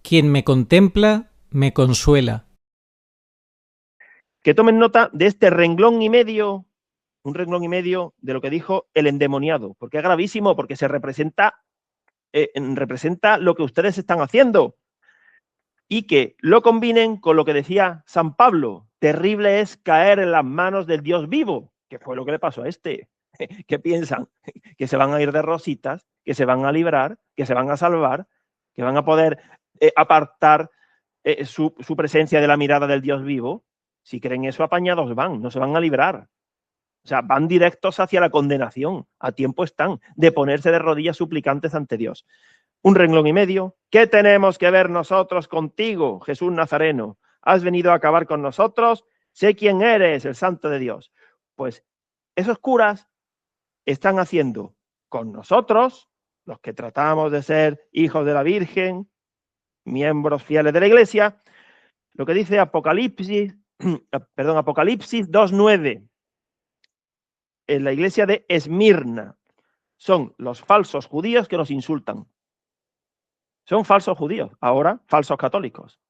Quien me contempla, me consuela. Que tomen nota de este renglón y medio, un renglón y medio de lo que dijo el endemoniado, porque es gravísimo, porque se representa lo que ustedes están haciendo y que lo combinen con lo que decía San Pablo. Terrible es caer en las manos del Dios vivo, que fue lo que le pasó a este. ¿Qué piensan? Que se van a ir de rositas, que se van a librar, que se van a salvar, que van a poder apartar su presencia de la mirada del Dios vivo. Si creen eso, apañados van, no se van a librar. O sea, van directos hacia la condenación. A tiempo están de ponerse de rodillas suplicantes ante Dios. Un renglón y medio. ¿Qué tenemos que ver nosotros contigo, Jesús Nazareno? ¿Has venido a acabar con nosotros? Sé quién eres, el Santo de Dios. Pues esos curas están haciendo con nosotros, los que tratamos de ser hijos de la Virgen, miembros fieles de la Iglesia, lo que dice Apocalipsis 2:9, en la iglesia de Esmirna. Son los falsos judíos que nos insultan. Son falsos judíos, ahora falsos católicos.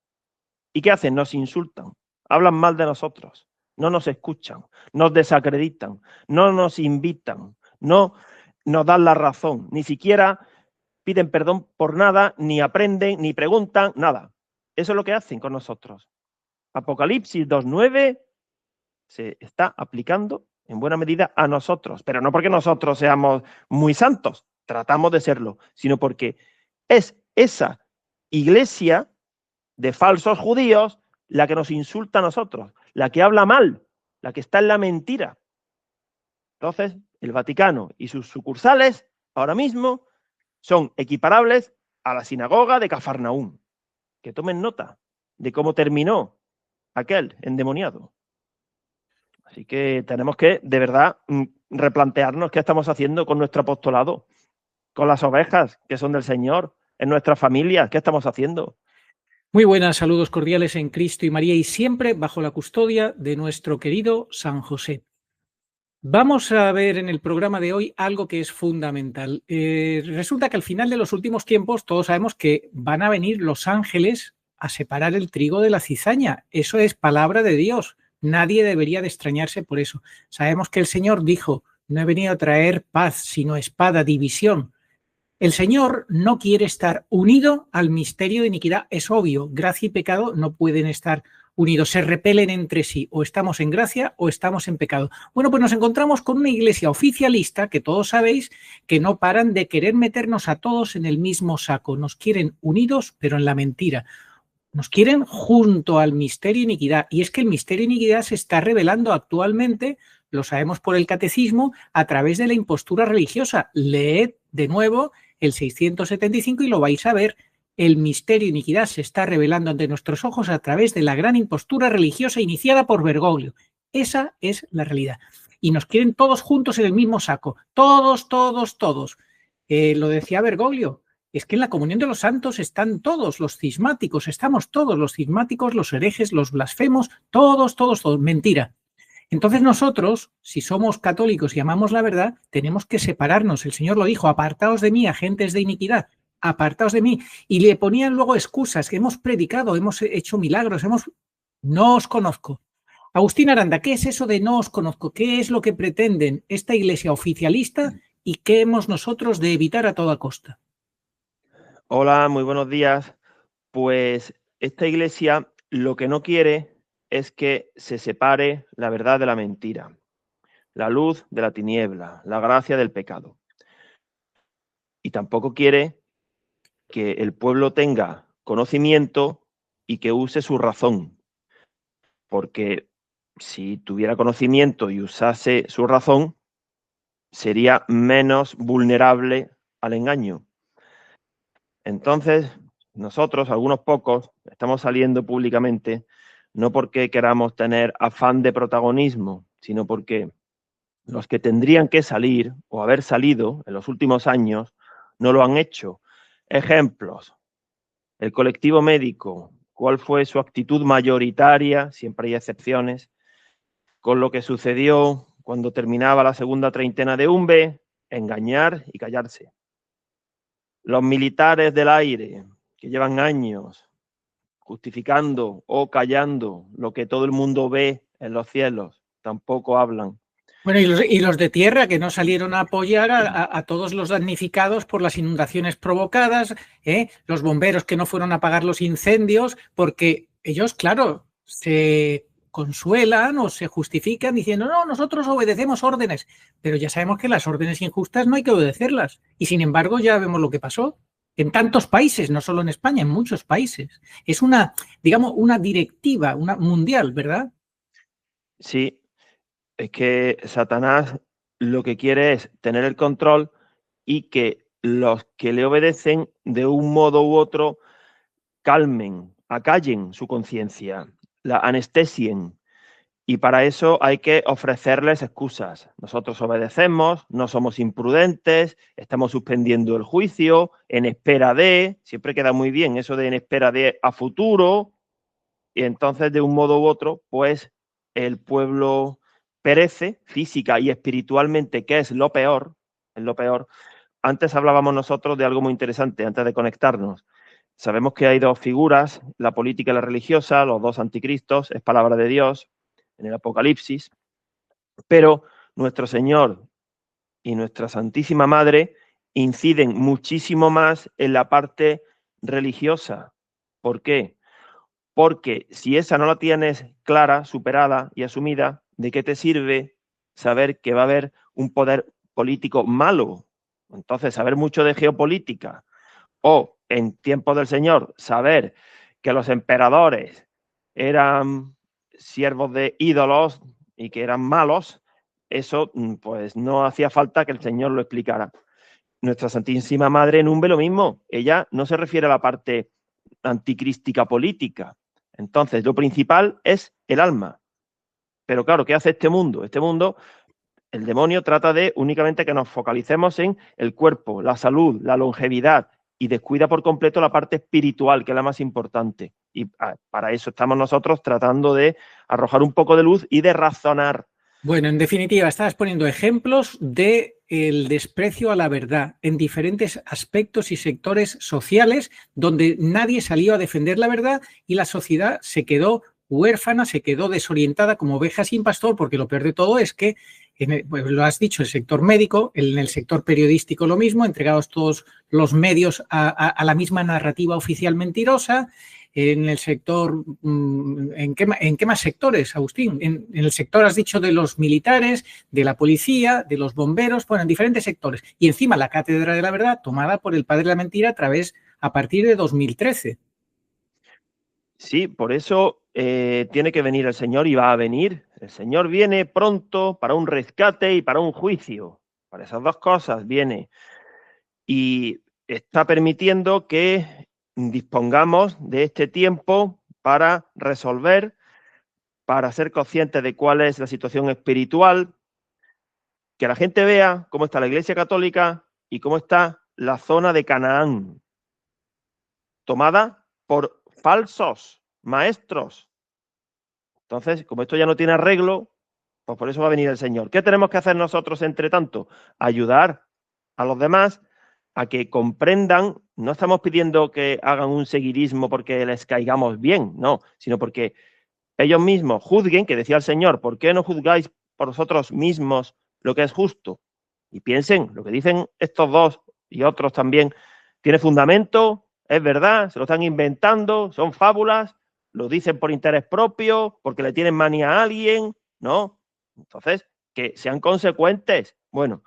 ¿Y qué hacen? Nos insultan, hablan mal de nosotros, no nos escuchan, nos desacreditan, no nos invitan, no nos dan la razón, ni siquiera piden perdón por nada, ni aprenden, ni preguntan, nada. Eso es lo que hacen con nosotros. Apocalipsis 2:9 se está aplicando en buena medida a nosotros, pero no porque nosotros seamos muy santos, tratamos de serlo, sino porque es esa iglesia de falsos judíos la que nos insulta a nosotros, la que habla mal, la que está en la mentira. Entonces, el Vaticano y sus sucursales ahora mismo son equiparables a la sinagoga de Cafarnaúm. Que tomen nota de cómo terminó aquel endemoniado. Así que tenemos que, de verdad, replantearnos qué estamos haciendo con nuestro apostolado, con las ovejas que son del Señor, en nuestras familias, qué estamos haciendo. Muy buenas, saludos cordiales en Cristo y María y siempre bajo la custodia de nuestro querido San José. Vamos a ver en el programa de hoy algo que es fundamental. Resulta que al final de los últimos tiempos todos sabemos que van a venir los ángeles a separar el trigo de la cizaña. Eso es palabra de Dios. Nadie debería de extrañarse por eso. Sabemos que el Señor dijo, no he venido a traer paz, sino espada, división. El Señor no quiere estar unido al misterio de iniquidad. Es obvio, gracia y pecado no pueden estar unidos, se repelen entre sí, o estamos en gracia o estamos en pecado. Bueno, pues nos encontramos con una iglesia oficialista que todos sabéis que no paran de querer meternos a todos en el mismo saco. Nos quieren unidos, pero en la mentira. Nos quieren junto al misterio de iniquidad. Y es que el misterio de iniquidad se está revelando actualmente, lo sabemos por el catecismo, a través de la impostura religiosa. Leed de nuevo el 675 y lo vais a ver. El misterio de iniquidad se está revelando ante nuestros ojos a través de la gran impostura religiosa iniciada por Bergoglio. Esa es la realidad. Y nos quieren todos juntos en el mismo saco. Todos, todos, todos. Lo decía Bergoglio. Es que en la comunión de los santos están todos los cismáticos, estamos todos los cismáticos, los herejes, los blasfemos, todos, todos, todos. Mentira. Entonces nosotros, si somos católicos y amamos la verdad, tenemos que separarnos. El Señor lo dijo, apartaos de mí, agentes de iniquidad, apartaos de mí. Y le ponían luego excusas, que hemos predicado, hemos hecho milagros, no os conozco. Agustín Aranda, ¿qué es eso de no os conozco? ¿Qué es lo que pretenden esta iglesia oficialista y qué hemos nosotros de evitar a toda costa? Hola, muy buenos días. Pues esta iglesia lo que no quiere es que se separe la verdad de la mentira, la luz de la tiniebla, la gracia del pecado. Y tampoco quiere que el pueblo tenga conocimiento y que use su razón, porque si tuviera conocimiento y usase su razón, sería menos vulnerable al engaño. Entonces, nosotros, algunos pocos, estamos saliendo públicamente, no porque queramos tener afán de protagonismo, sino porque los que tendrían que salir o haber salido en los últimos años no lo han hecho. Ejemplos: el colectivo médico, ¿cuál fue su actitud mayoritaria? Siempre hay excepciones. Con lo que sucedió cuando terminaba la segunda treintena de Umbe, engañar y callarse. Los militares del aire, que llevan años justificando o callando lo que todo el mundo ve en los cielos, tampoco hablan. Bueno, y los de tierra que no salieron a apoyar a todos los damnificados por las inundaciones provocadas, los bomberos que no fueron a apagar los incendios, porque ellos, claro, se consuelan o se justifican diciendo, no, nosotros obedecemos órdenes, pero ya sabemos que las órdenes injustas no hay que obedecerlas. Y sin embargo ya vemos lo que pasó en tantos países, no solo en España, en muchos países. Es una, digamos, una directiva, una mundial, ¿verdad? Sí, es que Satanás lo que quiere es tener el control y que los que le obedecen de un modo u otro calmen, acallen su conciencia, la anestesien. Y para eso hay que ofrecerles excusas. Nosotros obedecemos, no somos imprudentes, estamos suspendiendo el juicio, en espera de, siempre queda muy bien eso de en espera de a futuro, y entonces de un modo u otro, pues el pueblo perece física y espiritualmente, que es lo peor, es lo peor. Antes hablábamos nosotros de algo muy interesante, antes de conectarnos. Sabemos que hay dos figuras, la política y la religiosa, los dos anticristos, es palabra de Dios en el Apocalipsis, pero nuestro Señor y nuestra Santísima Madre inciden muchísimo más en la parte religiosa. ¿Por qué? Porque si esa no la tienes clara, superada y asumida, ¿de qué te sirve saber que va a haber un poder político malo? Entonces, saber mucho de geopolítica o en tiempos del Señor, saber que los emperadores eran siervos de ídolos y que eran malos, eso pues no hacía falta que el Señor lo explicara. Nuestra Santísima Madre Numbe lo mismo, ella no se refiere a la parte anticrística política. Entonces, lo principal es el alma. Pero claro, ¿qué hace este mundo? Este mundo, el demonio trata de únicamente que nos focalicemos en el cuerpo, la salud, la longevidad, y descuida por completo la parte espiritual, que es la más importante. Y para eso estamos nosotros tratando de arrojar un poco de luz y de razonar. Bueno, en definitiva, estabas poniendo ejemplos de el desprecio a la verdad en diferentes aspectos y sectores sociales donde nadie salió a defender la verdad y la sociedad se quedó huérfana, se quedó desorientada como oveja sin pastor, porque lo peor de todo es que, pues lo has dicho, el sector médico, en el sector periodístico lo mismo, entregados todos los medios a la misma narrativa oficial mentirosa. En el sector, ¿en qué más sectores, Agustín? En el sector, has dicho, de los militares, de la policía, de los bomberos, bueno, en diferentes sectores. Y encima la cátedra de la verdad tomada por el padre de la mentira a partir de 2013. Sí, por eso tiene que venir el Señor y va a venir. El Señor viene pronto para un rescate y para un juicio. Para esas dos cosas viene. Y está permitiendo que dispongamos de este tiempo para resolver, para ser conscientes de cuál es la situación espiritual, que la gente vea cómo está la Iglesia Católica y cómo está la zona de Canaán, tomada por falsos maestros. Entonces, como esto ya no tiene arreglo, pues por eso va a venir el Señor. ¿Qué tenemos que hacer nosotros, entre tanto? Ayudar a los demás a que comprendan. No estamos pidiendo que hagan un seguidismo porque les caigamos bien, no, sino porque ellos mismos juzguen, que decía el Señor, ¿por qué no juzgáis por vosotros mismos lo que es justo? Y piensen, lo que dicen estos dos y otros también, ¿tiene fundamento? ¿Es verdad? ¿Se lo están inventando? ¿Son fábulas? ¿Lo dicen por interés propio? ¿Porque le tienen manía a alguien? ¿No? Entonces, que sean consecuentes. Bueno,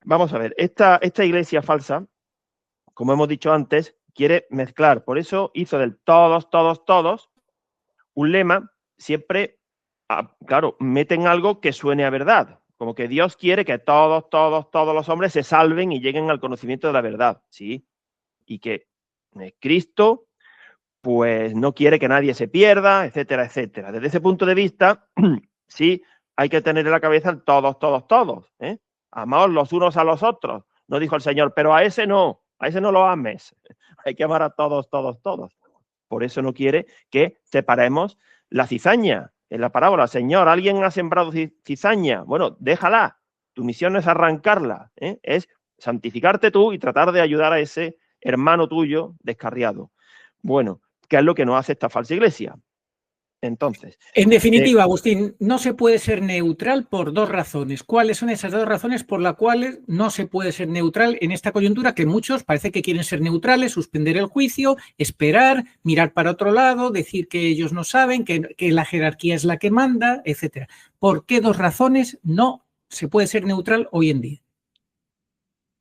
vamos a ver, esta iglesia falsa, como hemos dicho antes, quiere mezclar. Por eso hizo del todos, todos, todos un lema. Siempre, claro, meten algo que suene a verdad. Como que Dios quiere que todos, todos, todos los hombres se salven y lleguen al conocimiento de la verdad, ¿sí? Y que Cristo, pues no quiere que nadie se pierda, etcétera, etcétera. Desde ese punto de vista, sí, hay que tener en la cabeza el todos, todos, todos, ¿eh? Amaos los unos a los otros. No dijo el Señor, pero a ese no lo ames. Hay que amar a todos, todos, todos. Por eso no quiere que separemos la cizaña. En la parábola, Señor, alguien ha sembrado cizaña. Bueno, déjala. Tu misión no es arrancarla, ¿eh? Es santificarte tú y tratar de ayudar a ese hermano tuyo descarriado. Bueno, que es lo que nos hace esta falsa iglesia. Entonces, en definitiva, Agustín, no se puede ser neutral por dos razones. ¿Cuáles son esas dos razones por las cuales no se puede ser neutral en esta coyuntura que muchos parece que quieren ser neutrales, suspender el juicio, esperar, mirar para otro lado, decir que ellos no saben, que la jerarquía es la que manda, etcétera? ¿Por qué dos razones no se puede ser neutral hoy en día?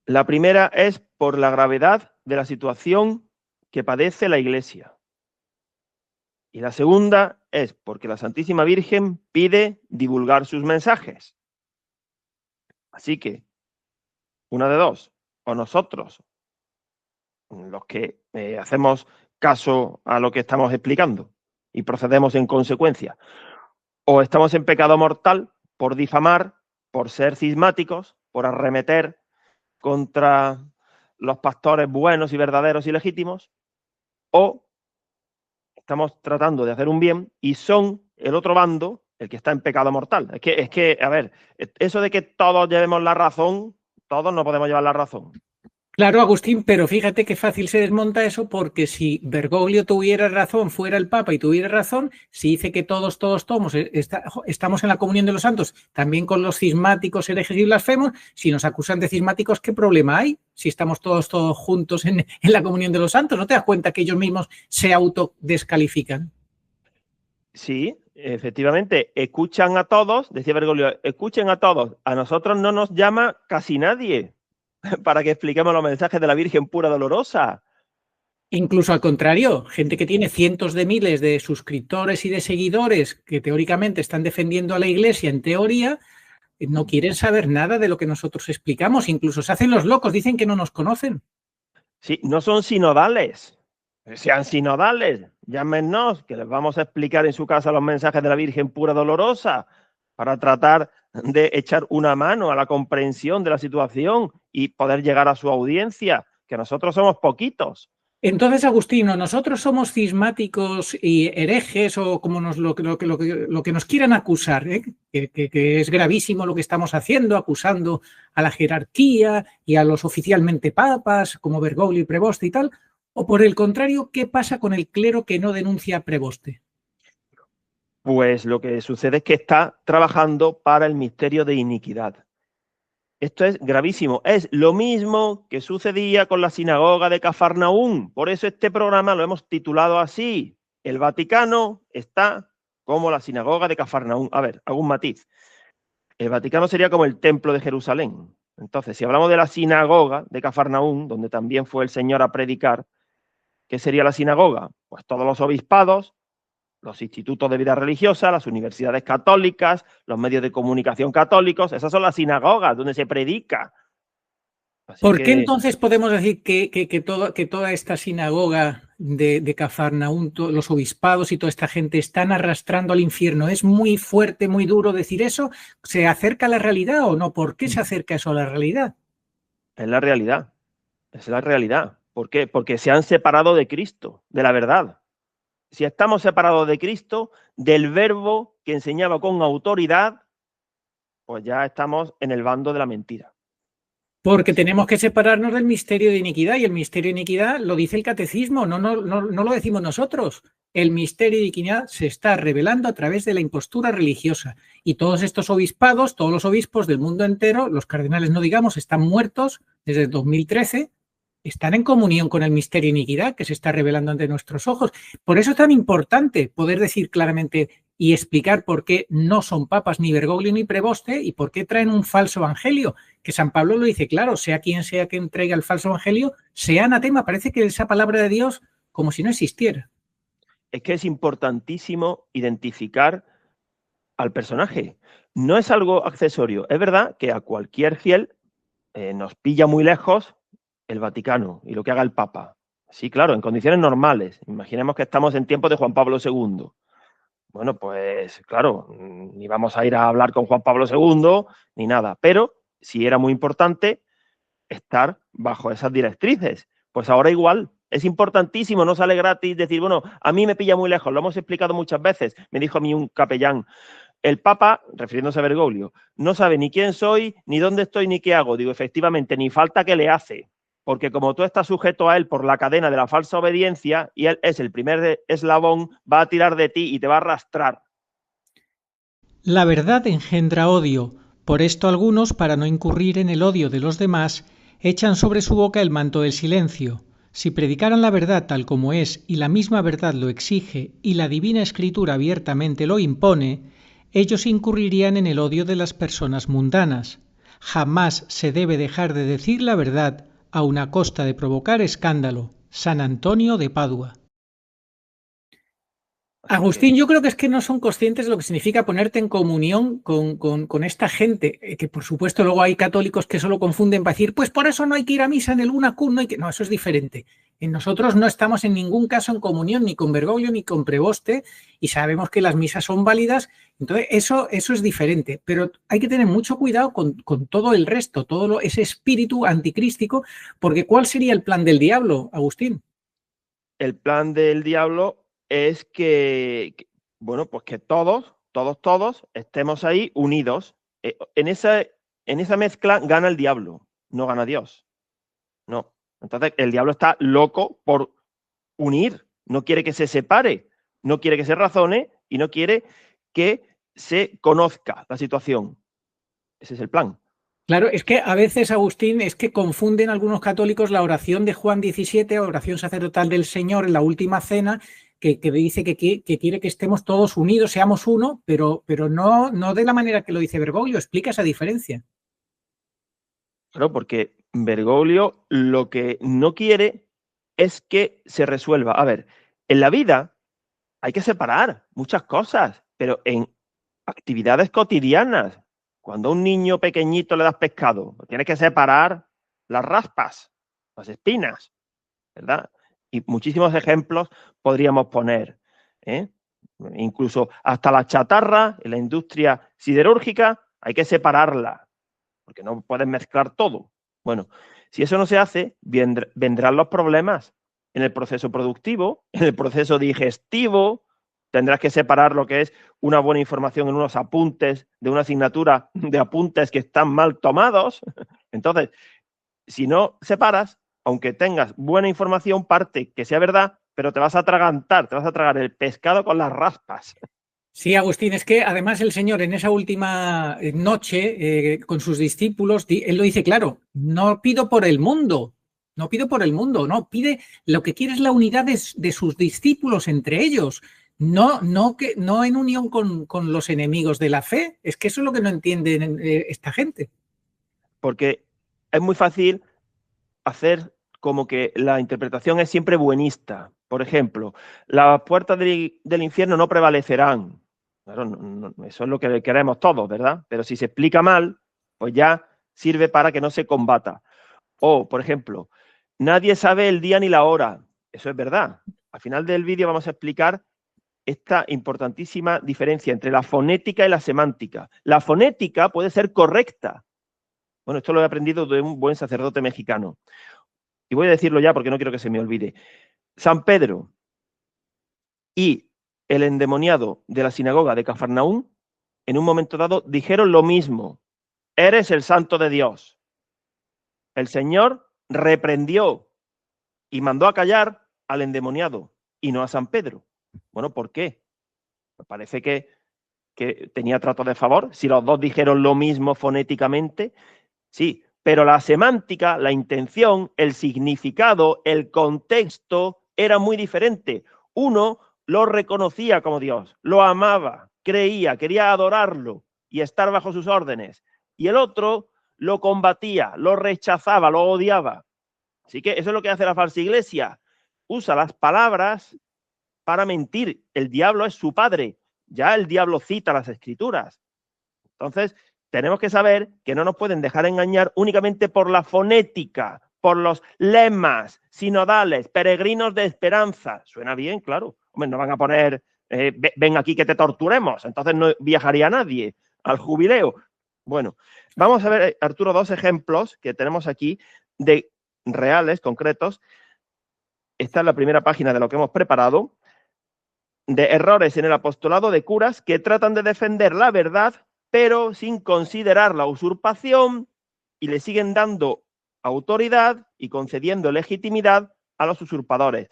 La primera es por la gravedad de la situación que padece la Iglesia. Y la segunda es porque la Santísima Virgen pide divulgar sus mensajes. Así que, una de dos, o nosotros, los que hacemos caso a lo que estamos explicando y procedemos en consecuencia, o estamos en pecado mortal por difamar, por ser cismáticos, por arremeter contra los pastores buenos y verdaderos y legítimos, o estamos tratando de hacer un bien y son el otro bando el que está en pecado mortal. Es que, a ver, eso de que todos llevemos la razón, todos no podemos llevar la razón. Claro, Agustín, pero fíjate qué fácil se desmonta eso, porque si Bergoglio tuviera razón, fuera el Papa y tuviera razón, si dice que todos estamos en la comunión de los santos, también con los cismáticos, herejes y blasfemos, si nos acusan de cismáticos, ¿qué problema hay? Si estamos todos juntos en la comunión de los santos, ¿no te das cuenta que ellos mismos se autodescalifican? Sí, efectivamente, escuchan a todos, decía Bergoglio, escuchen a todos, a nosotros no nos llama casi nadie para que expliquemos los mensajes de la Virgen pura dolorosa. Incluso al contrario, gente que tiene cientos de miles de suscriptores y de seguidores que teóricamente están defendiendo a la Iglesia, en teoría, no quieren saber nada de lo que nosotros explicamos, incluso se hacen los locos, dicen que no nos conocen. Sí, no son sinodales, sean sinodales, llámenos, que les vamos a explicar en su casa los mensajes de la Virgen pura dolorosa para tratar de echar una mano a la comprensión de la situación y poder llegar a su audiencia, que nosotros somos poquitos. Entonces, Agustino, nosotros somos cismáticos y herejes o como lo que nos quieran acusar, ¿eh? Que es gravísimo lo que estamos haciendo, acusando a la jerarquía y a los oficialmente papas, como Bergoglio y Preboste y tal, o por el contrario, ¿qué pasa con el clero que no denuncia a Preboste? Pues lo que sucede es que está trabajando para el misterio de iniquidad. Esto es gravísimo. Es lo mismo que sucedía con la sinagoga de Cafarnaún. Por eso este programa lo hemos titulado así. El Vaticano está como la sinagoga de Cafarnaún. A ver, hago un matiz. El Vaticano sería como el templo de Jerusalén. Entonces, si hablamos de la sinagoga de Cafarnaún, donde también fue el Señor a predicar, ¿qué sería la sinagoga? Pues todos los obispados, los institutos de vida religiosa, las universidades católicas, los medios de comunicación católicos, esas son las sinagogas donde se predica. ¿Por qué entonces podemos decir que toda esta sinagoga de Cafarnaún, los obispados y toda esta gente están arrastrando al infierno? ¿Es muy fuerte, muy duro decir eso? ¿Se acerca a la realidad o no? ¿Por qué se acerca eso a la realidad? Es la realidad, es la realidad. ¿Por qué? Porque se han separado de Cristo, de la verdad. Si estamos separados de Cristo, del verbo que enseñaba con autoridad, pues ya estamos en el bando de la mentira. Porque tenemos que separarnos del misterio de iniquidad, y el misterio de iniquidad lo dice el catecismo, no lo decimos nosotros. El misterio de iniquidad se está revelando a través de la impostura religiosa. Y todos estos obispados, todos los obispos del mundo entero, los cardenales no digamos, están muertos desde el 2013, están en comunión con el misterio de iniquidad que se está revelando ante nuestros ojos. Por eso es tan importante poder decir claramente y explicar por qué no son papas ni Bergoglio ni Preboste y por qué traen un falso evangelio, que San Pablo lo dice claro, sea quien traiga el falso evangelio, sea anatema, parece que esa palabra de Dios como si no existiera. Es que es importantísimo identificar al personaje. No es algo accesorio. Es verdad que a cualquier fiel nos pilla muy lejos el Vaticano y lo que haga el Papa. Sí, claro, en condiciones normales. Imaginemos que estamos en tiempos de Juan Pablo II. Bueno, pues claro, ni vamos a ir a hablar con Juan Pablo II ni nada, pero sí era muy importante estar bajo esas directrices. Pues ahora igual, es importantísimo, no sale gratis decir, bueno, a mí me pilla muy lejos, lo hemos explicado muchas veces, me dijo a mí un capellán, el Papa, refiriéndose a Bergoglio, no sabe ni quién soy, ni dónde estoy, ni qué hago. Digo, efectivamente, ni falta que le hace. porque como tú estás sujeto a él por la cadena de la falsa obediencia y él es el primer eslabón, va a tirar de ti y te va a arrastrar. La verdad engendra odio, por esto algunos, para no incurrir en el odio de los demás, echan sobre su boca el manto del silencio. Si predicaran la verdad tal como es y la misma verdad lo exige y la divina escritura abiertamente lo impone, ellos incurrirían en el odio de las personas mundanas. Jamás se debe dejar de decir la verdad aun a costa de provocar escándalo. San Antonio de Padua. Agustín, yo creo que es que no son conscientes de lo que significa ponerte en comunión con esta gente, que por supuesto luego hay católicos que solo confunden para decir, pues por eso no hay que ir a misa en el Unacún, no hay que... No, eso es diferente. En nosotros no estamos en ningún caso en comunión ni con Bergoglio ni con Preboste y sabemos que las misas son válidas, entonces eso es diferente, pero hay que tener mucho cuidado con todo el resto, ese espíritu anticrístico, porque ¿cuál sería el plan del diablo, Agustín? El plan del diablo es bueno, pues que todos estemos ahí unidos. En esa mezcla gana el diablo, no gana Dios. No. Entonces, el diablo está loco por unir, no quiere que se separe, no quiere que se razone y no quiere que se conozca la situación. Ese es el plan. Claro, es que a veces, Agustín, es que confunden algunos católicos la oración de Juan 17, oración sacerdotal del Señor en la última cena, que dice que quiere que estemos todos unidos, seamos uno, pero no de la manera que lo dice Bergoglio. Explica esa diferencia. Claro, porque Bergoglio lo que no quiere es que se resuelva. A ver, en la vida hay que separar muchas cosas, pero en actividades cotidianas, cuando a un niño pequeñito le das pescado, tienes que separar las raspas, las espinas, ¿verdad? Y muchísimos ejemplos podríamos poner, ¿eh? Incluso hasta la chatarra en la industria siderúrgica hay que separarla, porque no puedes mezclar todo. Bueno, si eso no se hace, vendrán los problemas en el proceso productivo, en el proceso digestivo. Tendrás que separar lo que es una buena información en unos apuntes de una asignatura de apuntes que están mal tomados. Entonces, si no separas, aunque tengas buena información, parte que sea verdad, pero te vas a atragantar, te vas a tragar el pescado con las raspas. Sí, Agustín, es que además el Señor en esa última noche con sus discípulos, él lo dice claro, no pido por el mundo, no pido por el mundo, no, pide lo que quiere es la unidad de sus discípulos entre ellos, no en unión con los enemigos de la fe. Es que eso es lo que no entienden esta gente. Porque es muy fácil hacer como que la interpretación es siempre buenista. Por ejemplo, las puertas del infierno no prevalecerán. Claro, eso es lo que queremos todos, ¿verdad? Pero si se explica mal, pues ya sirve para que no se combata. O, por ejemplo, nadie sabe el día ni la hora. Eso es verdad. Al final del vídeo vamos a explicar esta importantísima diferencia entre la fonética y la semántica. La fonética puede ser correcta. Bueno, esto lo he aprendido de un buen sacerdote mexicano. Y voy a decirlo ya porque no quiero que se me olvide. San Pedro y el endemoniado de la sinagoga de Cafarnaún, en un momento dado, dijeron lo mismo. Eres el santo de Dios. El Señor reprendió y mandó a callar al endemoniado y no a San Pedro. Bueno, ¿por qué? Me parece que tenía trato de favor. Si los dos dijeron lo mismo fonéticamente, sí. Pero la semántica, la intención, el significado, el contexto era muy diferente. Uno lo reconocía como Dios, lo amaba, creía, quería adorarlo y estar bajo sus órdenes. Y el otro lo combatía, lo rechazaba, lo odiaba. Así que eso es lo que hace la falsa iglesia. Usa las palabras para mentir. El diablo es su padre. Ya el diablo cita las escrituras. Entonces, tenemos que saber que no nos pueden dejar engañar únicamente por la fonética, por los lemas sinodales, peregrinos de esperanza. Suena bien, claro. Hombre, no van a poner, ven aquí que te torturemos. Entonces no viajaría nadie al jubileo. Bueno, vamos a ver, Arturo, dos ejemplos que tenemos aquí de reales, concretos. Esta es la primera página de lo que hemos preparado, de errores en el apostolado de curas que tratan de defender la verdad pero sin considerar la usurpación y le siguen dando autoridad y concediendo legitimidad a los usurpadores.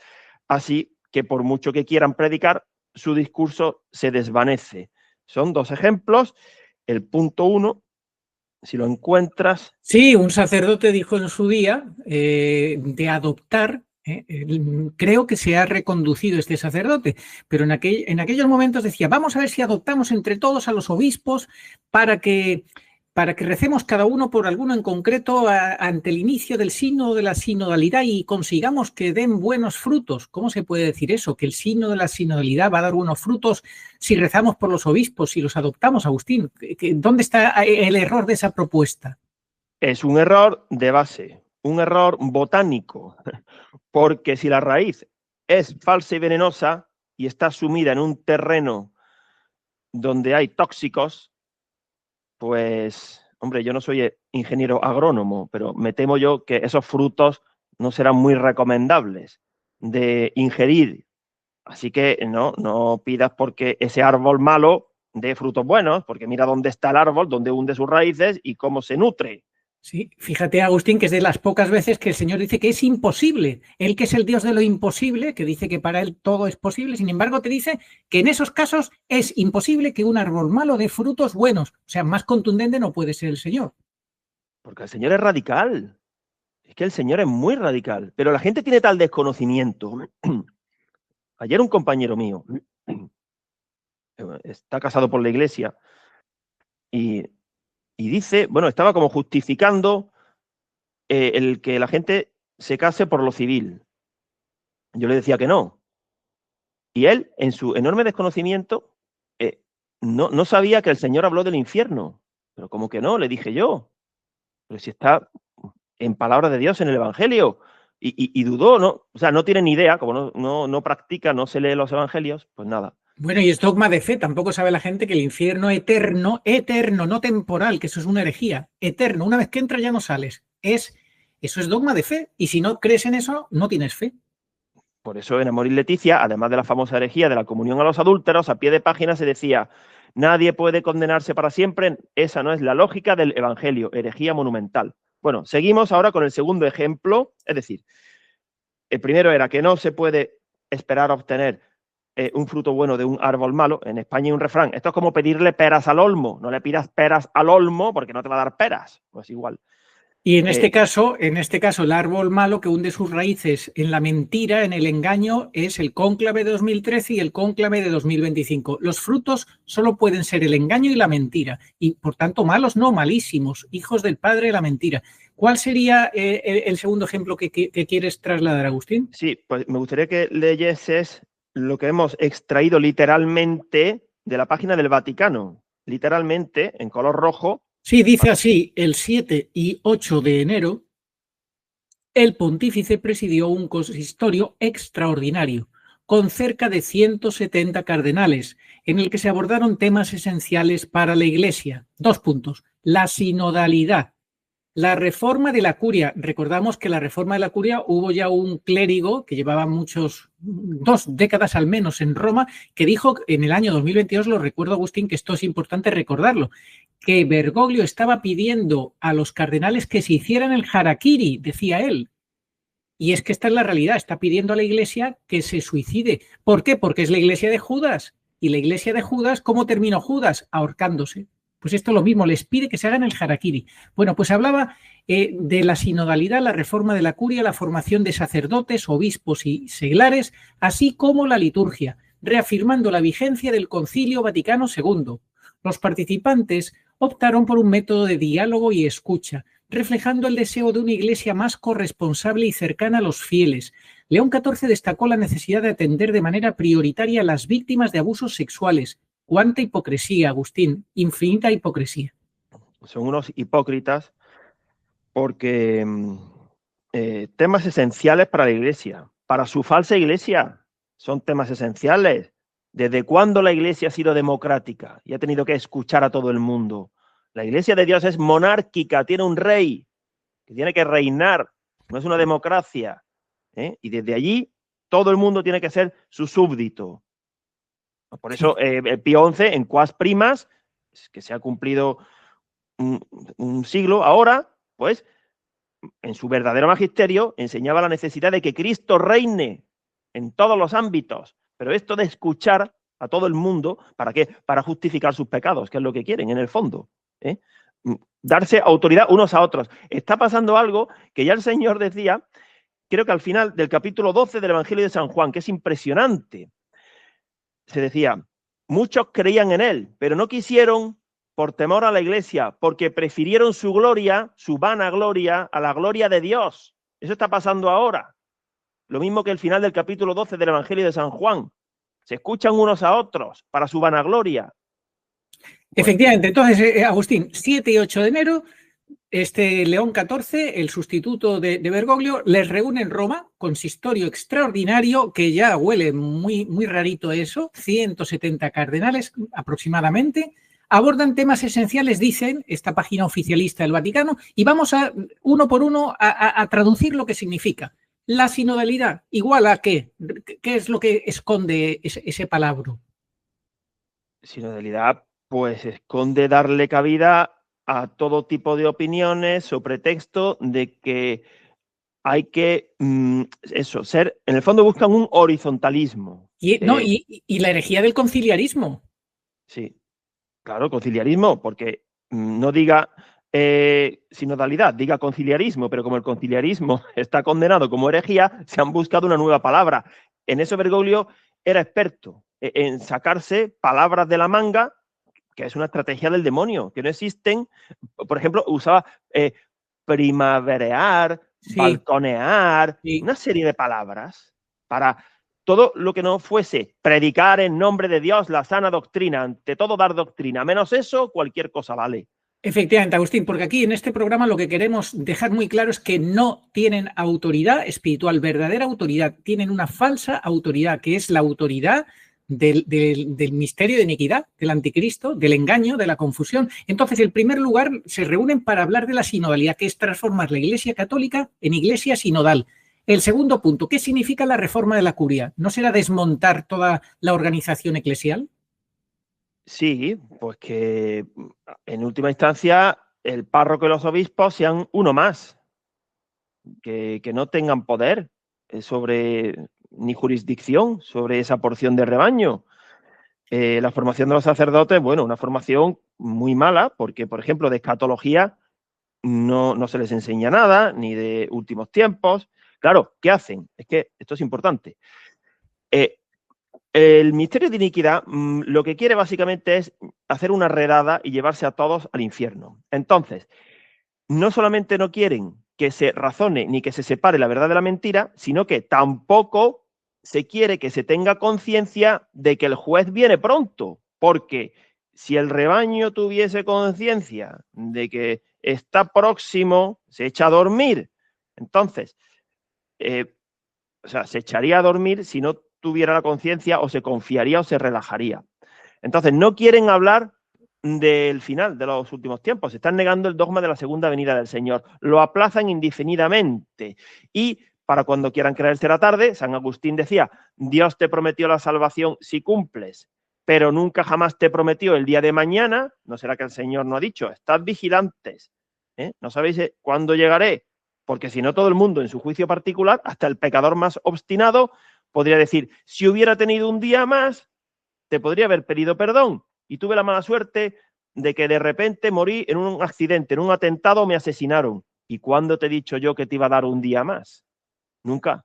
Así que por mucho que quieran predicar, su discurso se desvanece. Son dos ejemplos. El punto 1, si lo encuentras. Sí, un sacerdote dijo en su día de adoptar, creo que se ha reconducido este sacerdote, pero en aquellos momentos decía, vamos a ver si adoptamos entre todos a los obispos para que recemos cada uno por alguno en concreto ante el inicio del sínodo de la sinodalidad y consigamos que den buenos frutos. ¿Cómo se puede decir eso? Que el sínodo de la sinodalidad va a dar buenos frutos si rezamos por los obispos, si los adoptamos, Agustín. ¿Dónde está el error de esa propuesta? Es un error de base, un error botánico, porque si la raíz es falsa y venenosa y está sumida en un terreno donde hay tóxicos, pues, hombre, yo no soy ingeniero agrónomo, pero me temo yo que esos frutos no serán muy recomendables de ingerir. Así que no pidas porque ese árbol malo dé frutos buenos, porque mira dónde está el árbol, dónde hunde sus raíces y cómo se nutre. Sí, fíjate, Agustín, que es de las pocas veces que el Señor dice que es imposible. Él, que es el Dios de lo imposible, que dice que para él todo es posible, sin embargo, te dice que en esos casos es imposible que un árbol malo dé frutos buenos. O sea, más contundente no puede ser el Señor. Porque el Señor es radical. Es que el Señor es muy radical. Pero la gente tiene tal desconocimiento. Ayer un compañero mío está casado por la iglesia y dice, bueno, estaba como justificando el que la gente se case por lo civil. Yo le decía que no. Y él, en su enorme desconocimiento, no sabía que el Señor habló del infierno. Pero como que no, le dije yo. Pero si está en palabra de Dios en el Evangelio. Y dudó, ¿no? O sea, no tiene ni idea, como no practica, no se lee los Evangelios, pues nada. Bueno, y es dogma de fe. Tampoco sabe la gente que el infierno eterno, no temporal, que eso es una herejía, eterno, una vez que entras ya no sales. Eso es dogma de fe. Y si no crees en eso, no tienes fe. Por eso en Amor y Leticia, además de la famosa herejía de la comunión a los adúlteros, a pie de página se decía, nadie puede condenarse para siempre, esa no es la lógica del Evangelio, herejía monumental. Bueno, seguimos ahora con el segundo ejemplo, es decir, el primero era que no se puede esperar a obtener un fruto bueno de un árbol malo. En España hay un refrán, esto es como pedirle peras al olmo, no le pidas peras al olmo porque no te va a dar peras, pues igual. Y en este caso, el árbol malo que hunde sus raíces en la mentira, en el engaño, es el cónclave de 2013 y el cónclave de 2025. Los frutos solo pueden ser el engaño y la mentira, y por tanto malos no, malísimos, hijos del padre de la mentira. ¿Cuál sería el segundo ejemplo que quieres trasladar, Agustín? Sí, pues me gustaría que leyeses lo que hemos extraído literalmente de la página del Vaticano, literalmente en color rojo. Sí, dice así, el 7 y 8 de enero, el pontífice presidió un consistorio extraordinario con cerca de 170 cardenales, en el que se abordaron temas esenciales para la Iglesia. 2 puntos. La sinodalidad, la reforma de la curia. Recordamos que la reforma de la curia hubo ya un clérigo que llevaba 2 décadas al menos en Roma, que dijo en el año 2022, lo recuerdo, Agustín, que esto es importante recordarlo, que Bergoglio estaba pidiendo a los cardenales que se hicieran el harakiri, decía él. Y es que esta es la realidad, está pidiendo a la Iglesia que se suicide. ¿Por qué? Porque es la Iglesia de Judas. Y la Iglesia de Judas, ¿cómo terminó Judas? Ahorcándose. Pues esto es lo mismo, les pide que se hagan el harakiri. Bueno, pues hablaba de la sinodalidad, la reforma de la curia, la formación de sacerdotes, obispos y seglares, así como la liturgia, reafirmando la vigencia del Concilio Vaticano II. Los participantes optaron por un método de diálogo y escucha, reflejando el deseo de una iglesia más corresponsable y cercana a los fieles. León XIV destacó la necesidad de atender de manera prioritaria a las víctimas de abusos sexuales. ¡Cuánta hipocresía, Agustín! Infinita hipocresía. Son unos hipócritas porque temas esenciales para la Iglesia, para su falsa Iglesia, son temas esenciales. ¿Desde cuándo la Iglesia ha sido democrática y ha tenido que escuchar a todo el mundo? La Iglesia de Dios es monárquica, tiene un rey que tiene que reinar, no es una democracia. Y desde allí todo el mundo tiene que ser su súbdito. Por eso el Pío XI en Quas Primas, que se ha cumplido un siglo ahora, pues en su verdadero magisterio, enseñaba la necesidad de que Cristo reine en todos los ámbitos. Pero esto de escuchar a todo el mundo, ¿para qué? Para justificar sus pecados, que es lo que quieren en el fondo, ¿eh? Darse autoridad unos a otros. Está pasando algo que ya el Señor decía, creo que al final del capítulo 12 del Evangelio de San Juan, que es impresionante. Se decía, muchos creían en él, pero no quisieron por temor a la iglesia, porque prefirieron su gloria, su vana gloria, a la gloria de Dios. Eso está pasando ahora. Lo mismo que el final del capítulo 12 del Evangelio de San Juan. Se escuchan unos a otros para su vanagloria. Efectivamente, entonces, Agustín, 7 y 8 de enero, León XIV, el sustituto de Bergoglio, les reúne en Roma, consistorio extraordinario, que ya huele muy, muy rarito eso, 170 cardenales aproximadamente, abordan temas esenciales, dicen esta página oficialista del Vaticano, y vamos a, uno por uno, a traducir lo que significa. La sinodalidad, ¿igual a qué? ¿Qué es lo que esconde ese palabra? Sinodalidad, pues esconde darle cabida a todo tipo de opiniones o pretexto de que hay que, ser, en el fondo buscan un horizontalismo. Y la herejía del conciliarismo. Sí, claro, conciliarismo, porque no diga sinodalidad, diga conciliarismo, pero como el conciliarismo está condenado como herejía, se han buscado una nueva palabra. En eso Bergoglio era experto, en sacarse palabras de la manga, que es una estrategia del demonio, que no existen. Por ejemplo, usaba primaverear, Sí, balconear, sí. una serie de palabras para todo lo que no fuese predicar en nombre de Dios la sana doctrina, ante todo dar doctrina, menos eso, cualquier cosa vale. Efectivamente, Agustín, porque aquí en este programa lo que queremos dejar muy claro es que no tienen autoridad espiritual, verdadera autoridad, tienen una falsa autoridad, que es la autoridad del misterio de iniquidad, del anticristo, del engaño, de la confusión. Entonces, en primer lugar, se reúnen para hablar de la sinodalidad, que es transformar la Iglesia católica en iglesia sinodal. El segundo punto, ¿qué significa la reforma de la curia? ¿No será desmontar toda la organización eclesial? Sí, pues que en última instancia el párroco y los obispos sean uno más, que no tengan poder sobre ni jurisdicción sobre esa porción de rebaño. La formación de los sacerdotes, bueno, una formación muy mala, porque, por ejemplo, de escatología no se les enseña nada, ni de últimos tiempos. Claro, ¿qué hacen? Es que esto es importante. El misterio de iniquidad lo que quiere básicamente es hacer una redada y llevarse a todos al infierno. Entonces, no solamente no quieren que se razone ni que se separe la verdad de la mentira, sino que tampoco se quiere que se tenga conciencia de que el juez viene pronto, porque si el rebaño tuviese conciencia de que está próximo, se echa a dormir. Entonces, se echaría a dormir si no tuviera la conciencia, o se confiaría o se relajaría. Entonces, no quieren hablar del final de los últimos tiempos. Están negando el dogma de la segunda venida del Señor. Lo aplazan indefinidamente. Y para cuando quieran creer será tarde, San Agustín decía, Dios te prometió la salvación si cumples, pero nunca jamás te prometió el día de mañana. ¿No será que el Señor no ha dicho? Estad vigilantes. ¿No sabéis cuándo llegaré? Porque si no, todo el mundo en su juicio particular, hasta el pecador más obstinado, podría decir, si hubiera tenido un día más, te podría haber pedido perdón. Y tuve la mala suerte de que de repente morí en un accidente, en un atentado, me asesinaron. ¿Y cuándo te he dicho yo que te iba a dar un día más? Nunca.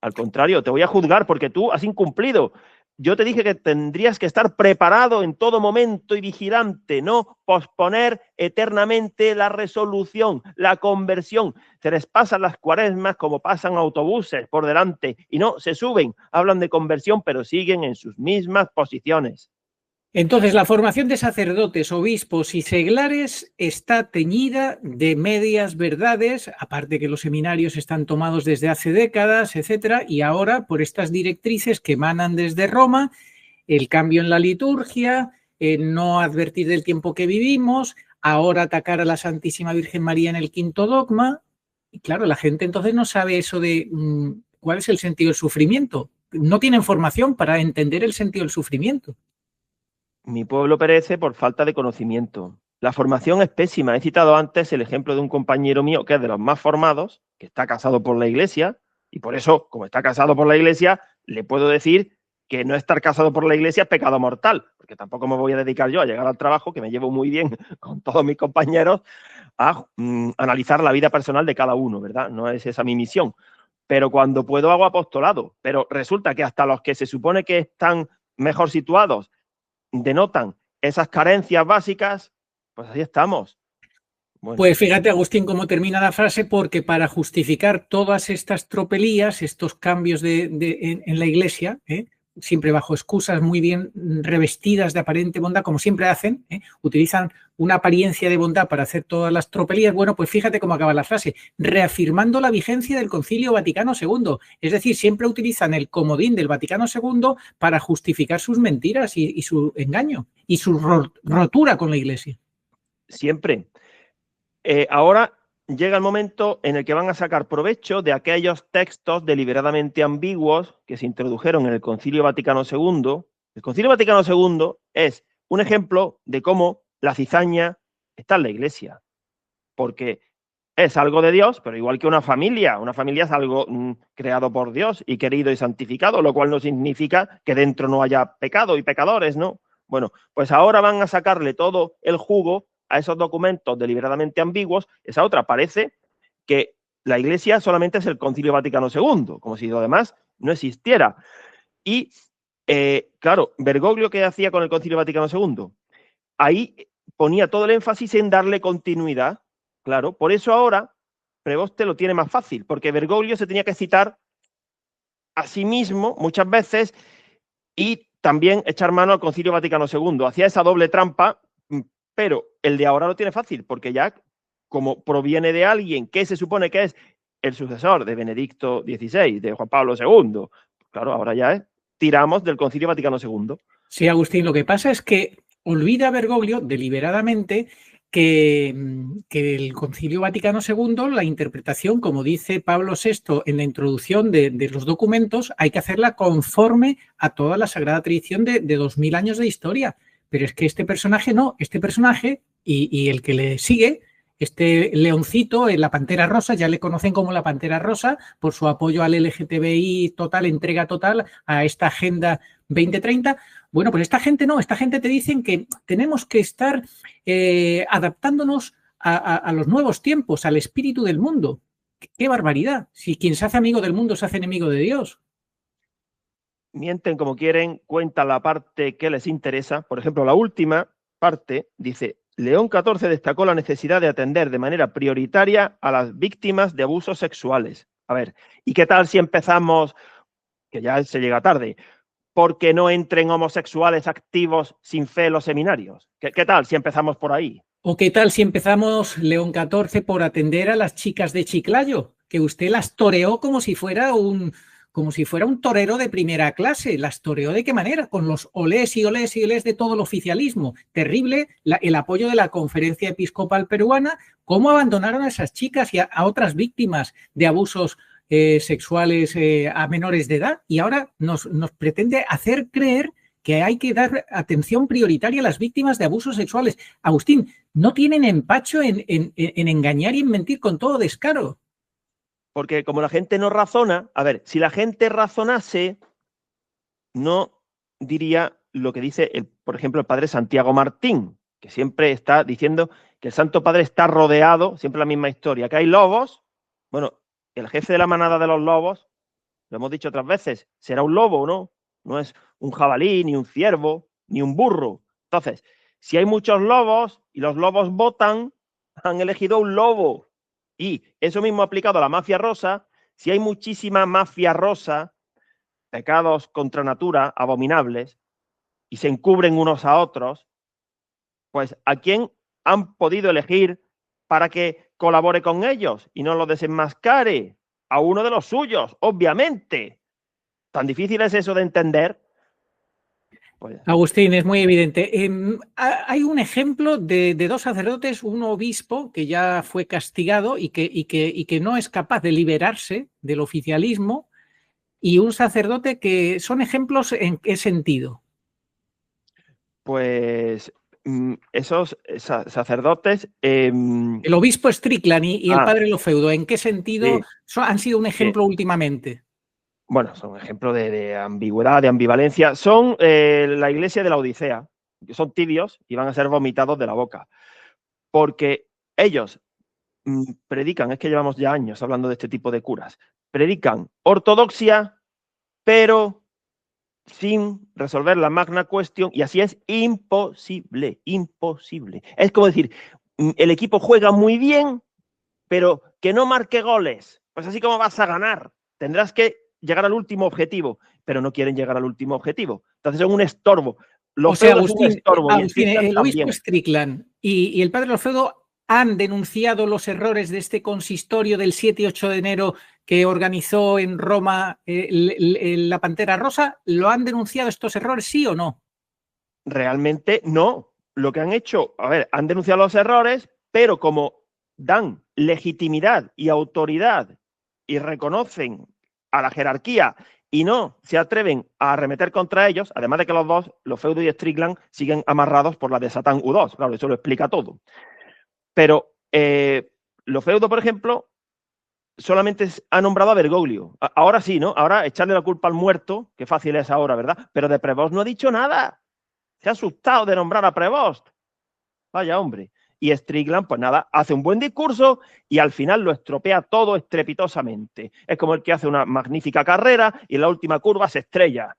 Al contrario, te voy a juzgar porque tú has incumplido. Yo te dije que tendrías que estar preparado en todo momento y vigilante, no posponer eternamente la resolución, la conversión. Se les pasan las cuaresmas como pasan autobuses por delante y no se suben, hablan de conversión, pero siguen en sus mismas posiciones. Entonces, la formación de sacerdotes, obispos y seglares está teñida de medias verdades, aparte que los seminarios están tomados desde hace décadas, etcétera, y ahora por estas directrices que emanan desde Roma, el cambio en la liturgia, no advertir del tiempo que vivimos, ahora atacar a la Santísima Virgen María en el quinto dogma. Y claro, la gente entonces no sabe eso de cuál es el sentido del sufrimiento. No tienen formación para entender el sentido del sufrimiento. Mi pueblo perece por falta de conocimiento. La formación es pésima. He citado antes el ejemplo de un compañero mío que es de los más formados, que está casado por la Iglesia, y por eso, como está casado por la Iglesia, le puedo decir que no estar casado por la Iglesia es pecado mortal, porque tampoco me voy a dedicar yo a llegar al trabajo, que me llevo muy bien con todos mis compañeros, a analizar la vida personal de cada uno, ¿verdad? No es esa mi misión. Pero cuando puedo hago apostolado. Pero resulta que hasta los que se supone que están mejor situados denotan esas carencias básicas, pues ahí estamos. Bueno. Pues fíjate, Agustín, cómo termina la frase, porque para justificar todas estas tropelías, estos cambios en la Iglesia, siempre bajo excusas muy bien revestidas de aparente bondad, como siempre hacen, utilizan una apariencia de bondad para hacer todas las tropelías. Bueno, pues fíjate cómo acaba la frase, reafirmando la vigencia del Concilio Vaticano II. Es decir, siempre utilizan el comodín del Vaticano II para justificar sus mentiras y su engaño y su rotura con la Iglesia. Siempre. Ahora llega el momento en el que van a sacar provecho de aquellos textos deliberadamente ambiguos que se introdujeron en el Concilio Vaticano II. El Concilio Vaticano II es un ejemplo de cómo la cizaña está en la Iglesia, porque es algo de Dios, pero igual que una familia es algo creado por Dios y querido y santificado, lo cual no significa que dentro no haya pecado y pecadores, ¿no? Bueno, pues ahora van a sacarle todo el jugo a esos documentos deliberadamente ambiguos. Esa otra parece que la Iglesia solamente es el Concilio Vaticano II, como si lo demás no existiera. Y, claro, Bergoglio, ¿qué hacía con el Concilio Vaticano II? Ahí ponía todo el énfasis en darle continuidad. Claro, por eso ahora Prevoste lo tiene más fácil, porque Bergoglio se tenía que citar a sí mismo muchas veces y también echar mano al Concilio Vaticano II. Hacía esa doble trampa, pero el de ahora lo tiene fácil, porque ya como proviene de alguien que se supone que es el sucesor de Benedicto XVI, de Juan Pablo II, claro, ahora ya tiramos del Concilio Vaticano II. Sí, Agustín, lo que pasa es que olvida Bergoglio deliberadamente que el Concilio Vaticano II, la interpretación, como dice Pablo VI en la introducción de los documentos, hay que hacerla conforme a toda la sagrada tradición de 2000 años de historia. Pero es que este personaje no, este personaje y el que le sigue, este leoncito, la Pantera Rosa, ya le conocen como la Pantera Rosa por su apoyo al LGTBI total, entrega total a esta Agenda 2030. Bueno, pues esta gente no, esta gente te dicen que tenemos que estar adaptándonos a los nuevos tiempos, al espíritu del mundo. ¡Qué barbaridad! Si quien se hace amigo del mundo se hace enemigo de Dios. Mienten como quieren, cuentan la parte que les interesa. Por ejemplo, la última parte dice: León XIV destacó la necesidad de atender de manera prioritaria a las víctimas de abusos sexuales. A ver, ¿y qué tal si empezamos, que ya se llega tarde, porque no entren homosexuales activos sin fe en los seminarios? ¿Qué tal si empezamos por ahí? ¿O qué tal si empezamos, León XIV, por atender a las chicas de Chiclayo? Que usted las toreó como si fuera un torero de primera clase. ¿Las toreó de qué manera? Con los olés y olés y olés de todo el oficialismo. Terrible el apoyo de la Conferencia Episcopal Peruana. ¿Cómo abandonaron a esas chicas y a otras víctimas de abusos sexuales a menores de edad? Y ahora nos pretende hacer creer que hay que dar atención prioritaria a las víctimas de abusos sexuales. Agustín, no tienen empacho en engañar y en mentir con todo descaro. Porque como la gente no razona, a ver, si la gente razonase, no diría lo que dice, por ejemplo, el padre Santiago Martín, que siempre está diciendo que el Santo Padre está rodeado, siempre la misma historia, que hay lobos. Bueno, el jefe de la manada de los lobos, lo hemos dicho otras veces, será un lobo, ¿no? No es un jabalí, ni un ciervo, ni un burro. Entonces, si hay muchos lobos y los lobos votan, han elegido un lobo. Y eso mismo aplicado a la mafia rosa, si hay muchísima mafia rosa, pecados contra natura abominables, y se encubren unos a otros, pues ¿a quién han podido elegir para que colabore con ellos y no lo desenmascare? A uno de los suyos, obviamente. ¿Tan difícil es eso de entender? Pues... Agustín, es muy evidente. Hay un ejemplo de dos sacerdotes, un obispo que ya fue castigado y que no es capaz de liberarse del oficialismo, y un sacerdote que son ejemplos. ¿En qué sentido? Pues esos sacerdotes... el obispo Strickland y el padre Lofeudo, ¿en qué sentido han sido un ejemplo últimamente? Bueno, son ejemplos de ambigüedad, de ambivalencia. Son la iglesia de la Odisea, que son tibios y van a ser vomitados de la boca. Porque ellos predican, es que llevamos ya años hablando de este tipo de curas, predican ortodoxia, pero sin resolver la magna cuestión, y así es imposible, imposible. Es como decir, el equipo juega muy bien, pero que no marque goles. Pues así como vas a ganar, tendrás que llegar al último objetivo, pero no quieren llegar al último objetivo. Entonces son un estorbo. Agustín, el obispo Strickland y el padre Lofeudo han denunciado los errores de este consistorio del 7 y 8 de enero que organizó en Roma la Pantera Rosa. ¿Lo han denunciado estos errores, sí o no? Realmente no. Lo que han hecho, han denunciado los errores, pero como dan legitimidad y autoridad y reconocen a la jerarquía y no se atreven a arremeter contra ellos, además de que los dos, Lofeudo y Strickland, siguen amarrados por la de Satán U2. Claro, eso lo explica todo. Pero Lofeudo, por ejemplo, solamente ha nombrado a Bergoglio. Ahora sí, ¿no? Ahora echarle la culpa al muerto, qué fácil es ahora, ¿verdad? Pero de Prevost no ha dicho nada. Se ha asustado de nombrar a Prevost. Vaya hombre. Y Strickland, pues nada, hace un buen discurso y al final lo estropea todo estrepitosamente. Es como el que hace una magnífica carrera y en la última curva se estrella.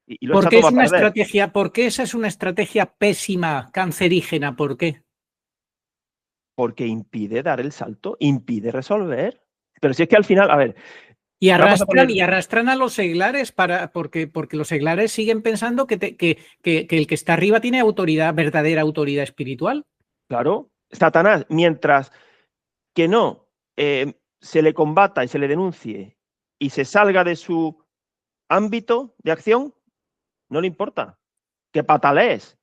Y lo echa todo a perder. ¿Por qué esa es una estrategia pésima, cancerígena? ¿Por qué? Porque impide dar el salto, impide resolver. Pero si es que al final, Y arrastran a los seglares porque los seglares siguen pensando que el que está arriba tiene autoridad, verdadera autoridad espiritual. Claro, Satanás, mientras que no se le combata y se le denuncie y se salga de su ámbito de acción, no le importa. Que patalees,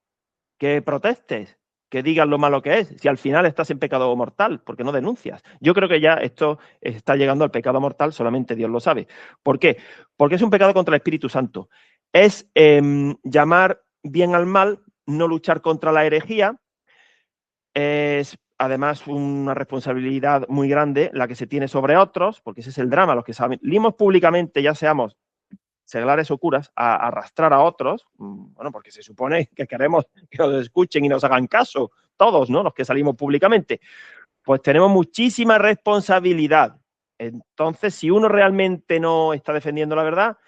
que protestes, que digas lo malo que es, si al final estás en pecado mortal, porque no denuncias. Yo creo que ya esto está llegando al pecado mortal, solamente Dios lo sabe. ¿Por qué? Porque es un pecado contra el Espíritu Santo. Es llamar bien al mal, no luchar contra la herejía. Es además una responsabilidad muy grande la que se tiene sobre otros, porque ese es el drama, los que salimos públicamente, ya seamos seglares o curas, a arrastrar a otros, bueno, porque se supone que queremos que nos escuchen y nos hagan caso, todos, ¿no? Los que salimos públicamente, pues tenemos muchísima responsabilidad. Entonces, si uno realmente no está defendiendo la verdad,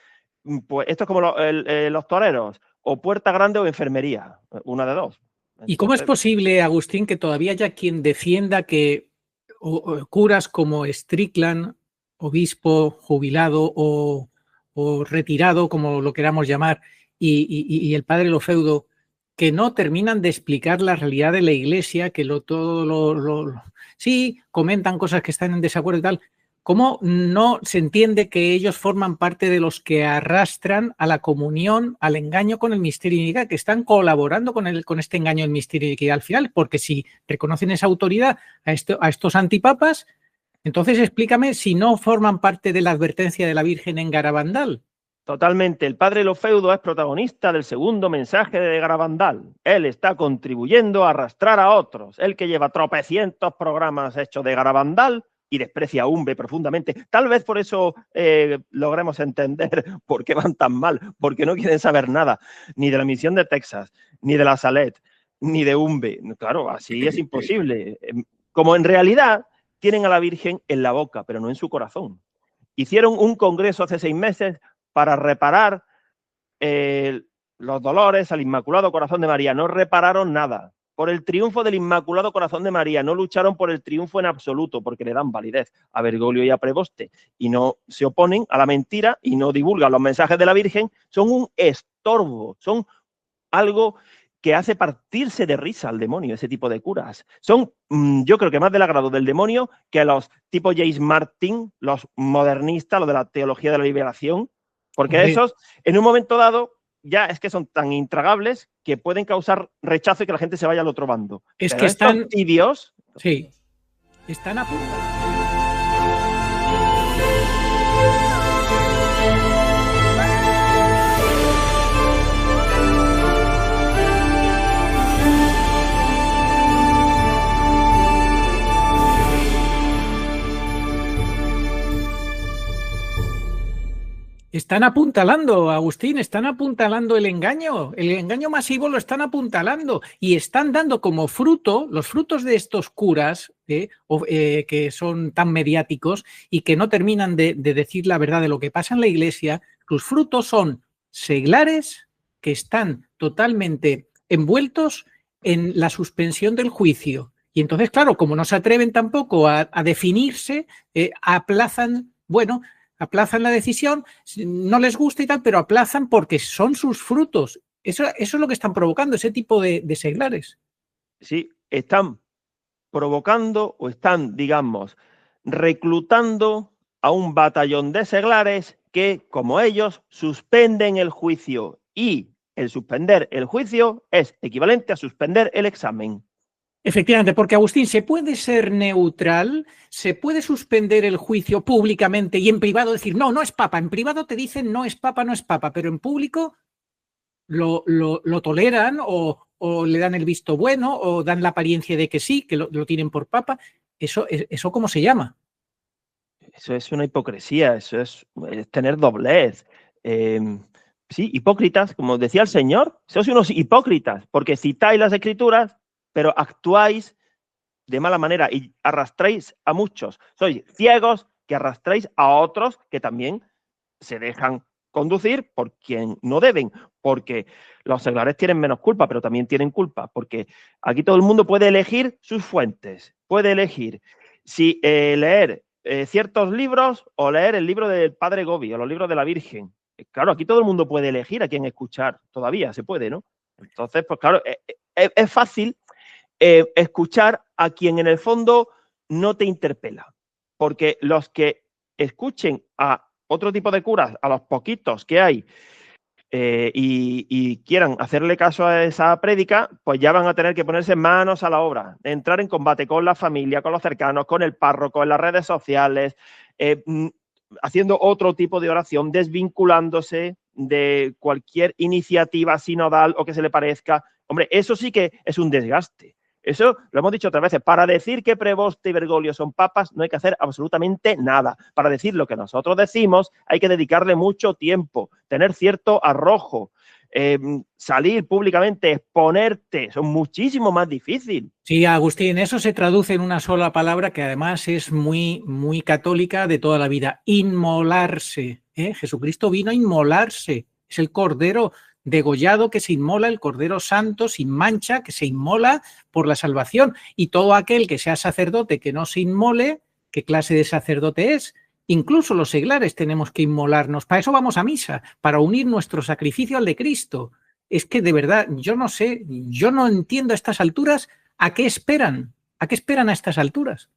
pues esto es como los toreros, o puerta grande o enfermería, una de dos. Entonces, ¿y cómo es posible, Agustín, que todavía haya quien defienda que curas como Strickland, obispo jubilado o retirado, como lo queramos llamar, y el padre Lofeudo, que no terminan de explicar la realidad de la Iglesia, que sí, comentan cosas que están en desacuerdo y tal? ¿Cómo no se entiende que ellos forman parte de los que arrastran a la comunión, al engaño con el misterio de iniquidad, que están colaborando con este engaño del misterio de iniquidad al final? Porque si reconocen esa autoridad a estos antipapas, entonces explícame si no forman parte de la advertencia de la Virgen en Garabandal. Totalmente. El padre Lofeudo es protagonista del segundo mensaje de Garabandal. Él está contribuyendo a arrastrar a otros. Él que lleva tropecientos programas hechos de Garabandal y desprecia a Umbe profundamente. Tal vez por eso logremos entender por qué van tan mal, porque no quieren saber nada, ni de la misión de Texas, ni de la Salet, ni de Umbe. Claro, así es imposible. Como en realidad tienen a la Virgen en la boca, pero no en su corazón. Hicieron un congreso hace 6 meses para reparar los dolores al Inmaculado Corazón de María. No repararon nada. Por el triunfo del Inmaculado Corazón de María. No lucharon por el triunfo en absoluto, porque le dan validez a Bergoglio y a Prevost y no se oponen a la mentira y no divulgan los mensajes de la Virgen. Son un estorbo, son algo que hace partirse de risa al demonio, ese tipo de curas. Son, yo creo que más del agrado del demonio que los tipo James Martin, los modernistas, los de la teología de la liberación, porque esos, en un momento dado, ya es que son tan intragables que pueden causar rechazo y que la gente se vaya al otro bando. Es que están tibios. Sí, están a punto. están apuntalando, Agustín, están apuntalando el engaño masivo lo están apuntalando y están dando como fruto, los frutos de estos curas que son tan mediáticos y que no terminan de decir la verdad de lo que pasa en la Iglesia, sus frutos son seglares que están totalmente envueltos en la suspensión del juicio. Y entonces, claro, como no se atreven tampoco a definirse, aplazan, bueno, aplazan la decisión, no les gusta y tal, pero aplazan porque son sus frutos. Eso es lo que están provocando, ese tipo de seglares. Sí, están provocando o están, digamos, reclutando a un batallón de seglares que, como ellos, suspenden el juicio. Y el suspender el juicio es equivalente a suspender el examen. Efectivamente, porque Agustín, se puede ser neutral, se puede suspender el juicio públicamente y en privado decir, no, no es papa. En privado te dicen no es papa, no es papa, pero en público lo toleran o le dan el visto bueno o dan la apariencia de que sí, que lo tienen por papa. ¿Eso cómo se llama? Eso es una hipocresía, eso es tener doblez. Sí, hipócritas, como decía el Señor, sois unos hipócritas, porque citáis las Escrituras, pero actuáis de mala manera y arrastráis a muchos. Sois ciegos que arrastráis a otros que también se dejan conducir por quien no deben, porque los seglares tienen menos culpa, pero también tienen culpa, porque aquí todo el mundo puede elegir sus fuentes, puede elegir si leer ciertos libros o leer el libro del Padre Gobi o los libros de la Virgen. Claro, aquí todo el mundo puede elegir a quién escuchar, todavía se puede, ¿no? Entonces, pues claro, es fácil escuchar a quien en el fondo no te interpela, porque los que escuchen a otro tipo de curas, a los poquitos que hay, y quieran hacerle caso a esa prédica, pues ya van a tener que ponerse manos a la obra, entrar en combate con la familia, con los cercanos, con el párroco, en las redes sociales, haciendo otro tipo de oración, desvinculándose de cualquier iniciativa sinodal o que se le parezca. Hombre, eso sí que es un desgaste. Eso lo hemos dicho otras veces. Para decir que Preboste y Bergoglio son papas no hay que hacer absolutamente nada. Para decir lo que nosotros decimos hay que dedicarle mucho tiempo, tener cierto arrojo, salir públicamente, exponerte, son muchísimo más difícil. Sí, Agustín, eso se traduce en una sola palabra que además es muy, muy católica de toda la vida, inmolarse. Jesucristo vino a inmolarse, es el Cordero degollado que se inmola, el Cordero Santo sin mancha que se inmola por la salvación. Y todo aquel que sea sacerdote que no se inmole, ¿qué clase de sacerdote es? Incluso los seglares tenemos que inmolarnos, para eso vamos a misa, para unir nuestro sacrificio al de Cristo. Es que de verdad, yo no sé, yo no entiendo a estas alturas. ¿A qué esperan? ¿A qué esperan a estas alturas?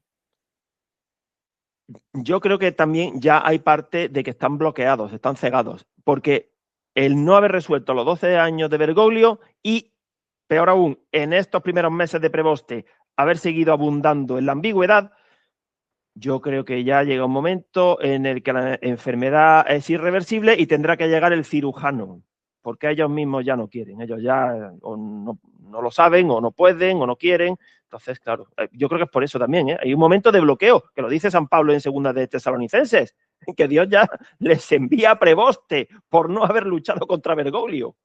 Yo creo que también ya hay parte de que están bloqueados, están cegados, porque el no haber resuelto los 12 años de Bergoglio y, peor aún, en estos primeros meses de Preboste, haber seguido abundando en la ambigüedad, yo creo que ya llega un momento en el que la enfermedad es irreversible y tendrá que llegar el cirujano, porque ellos mismos ya no quieren, ellos ya o no lo saben, o no pueden, o no quieren. Entonces, claro, yo creo que es por eso también, ¿eh? Hay un momento de bloqueo, que lo dice San Pablo en Segunda de Tesalonicenses, que Dios ya les envía a Preboste por no haber luchado contra Bergoglio.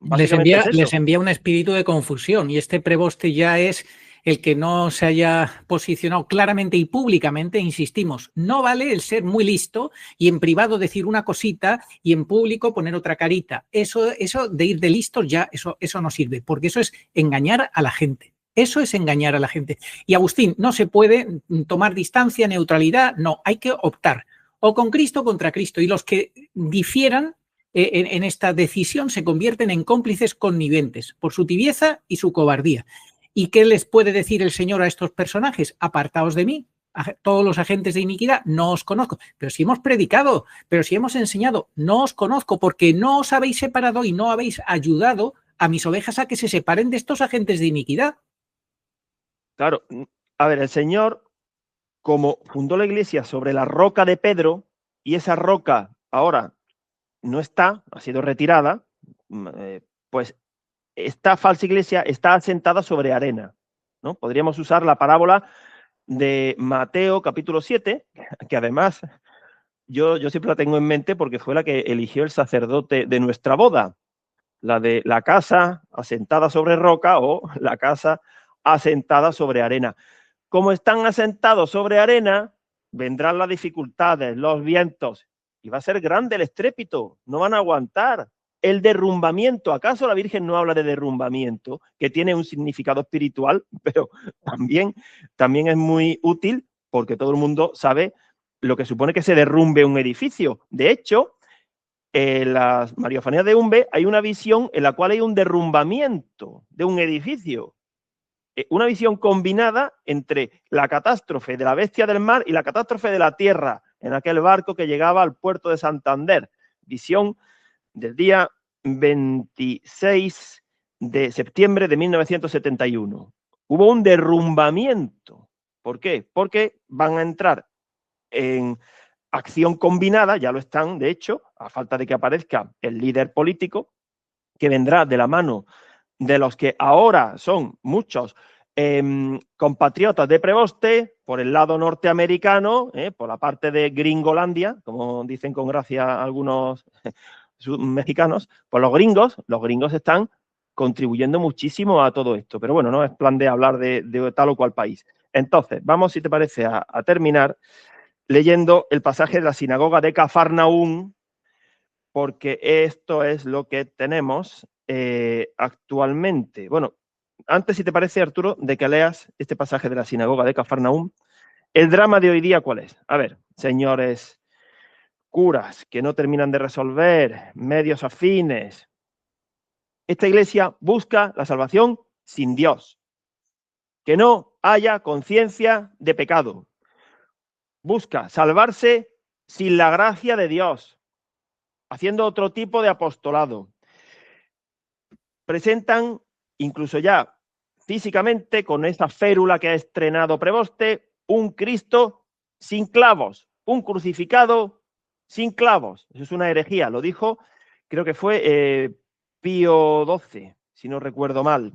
Básicamente es eso. Les envía un espíritu de confusión y este preboste ya es el que no se haya posicionado claramente y públicamente, insistimos, no vale el ser muy listo y en privado decir una cosita y en público poner otra carita. Eso de ir de listos ya, eso no sirve, porque eso es engañar a la gente. Eso es engañar a la gente. Y Agustín, no se puede tomar distancia, neutralidad, no, hay que optar o con Cristo o contra Cristo. Y los que difieran en esta decisión se convierten en cómplices conniventes por su tibieza y su cobardía. ¿Y qué les puede decir el Señor a estos personajes? Apartaos de mí, a todos los agentes de iniquidad, no os conozco. Pero si hemos predicado, pero si hemos enseñado, no os conozco porque no os habéis separado y no habéis ayudado a mis ovejas a que se separen de estos agentes de iniquidad. Claro, a ver, el Señor, como fundó la iglesia sobre la roca de Pedro, y esa roca ahora no está, ha sido retirada, pues esta falsa iglesia está asentada sobre arena, ¿no? Podríamos usar la parábola de Mateo capítulo 7, que además yo siempre la tengo en mente porque fue la que eligió el sacerdote de nuestra boda, la de la casa asentada sobre roca o la casa asentada sobre arena. Como están asentados sobre arena, vendrán las dificultades, los vientos, y va a ser grande el estrépito, no van a aguantar. El derrumbamiento, ¿acaso la Virgen no habla de derrumbamiento, que tiene un significado espiritual, pero también es muy útil porque todo el mundo sabe lo que supone que se derrumbe un edificio? De hecho, en las Mariofanías de Umbe hay una visión en la cual hay un derrumbamiento de un edificio. Una visión combinada entre la catástrofe de la bestia del mar y la catástrofe de la tierra en aquel barco que llegaba al puerto de Santander. Visión del día 26 de septiembre de 1971. Hubo un derrumbamiento. ¿Por qué? Porque van a entrar en acción combinada, ya lo están, de hecho, a falta de que aparezca el líder político, que vendrá de la mano de los que ahora son muchos compatriotas de Prevoste, por el lado norteamericano, por la parte de Gringolandia, como dicen con gracia algunos mexicanos, pues los gringos están contribuyendo muchísimo a todo esto. Pero bueno, no es plan de hablar de tal o cual país. Entonces, vamos, si te parece, a terminar leyendo el pasaje de la sinagoga de Cafarnaúm, porque esto es lo que tenemos actualmente. Bueno, antes, si te parece, Arturo, de que leas este pasaje de la sinagoga de Cafarnaúm, el drama de hoy día, ¿cuál es? A ver, señores curas que no terminan de resolver, medios afines. Esta iglesia busca la salvación sin Dios, que no haya conciencia de pecado. Busca salvarse sin la gracia de Dios, haciendo otro tipo de apostolado. Presentan, incluso ya físicamente, con esa férula que ha estrenado Prevoste, un Cristo sin clavos, un crucificado sin clavos. Eso es una herejía, lo dijo, creo que fue Pío XII, si no recuerdo mal.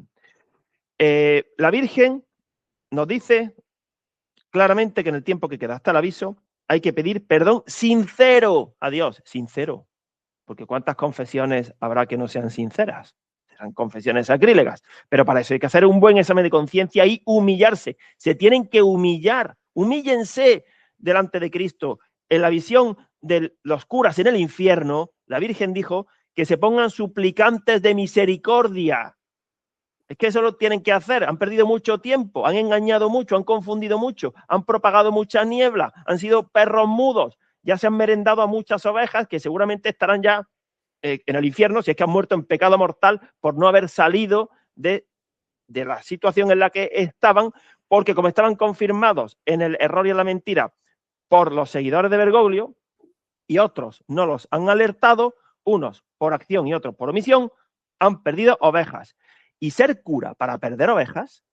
La Virgen nos dice claramente que en el tiempo que queda hasta el aviso hay que pedir perdón sincero a Dios, sincero, porque ¿cuántas confesiones habrá que no sean sinceras? Serán confesiones sacrílegas, pero para eso hay que hacer un buen examen de conciencia y humillarse. Se tienen que humillar, humíllense delante de Cristo. En la visión de los curas en el infierno, la Virgen dijo que se pongan suplicantes de misericordia. Es que eso lo tienen que hacer. Han perdido mucho tiempo, han engañado mucho, han confundido mucho, han propagado mucha niebla, han sido perros mudos, ya se han merendado a muchas ovejas que seguramente estarán ya en el infierno, si es que han muerto en pecado mortal por no haber salido de la situación en la que estaban, porque como estaban confirmados en el error y en la mentira por los seguidores de Bergoglio y otros no los han alertado, unos por acción y otros por omisión, han perdido ovejas. Y ser cura para perder ovejas,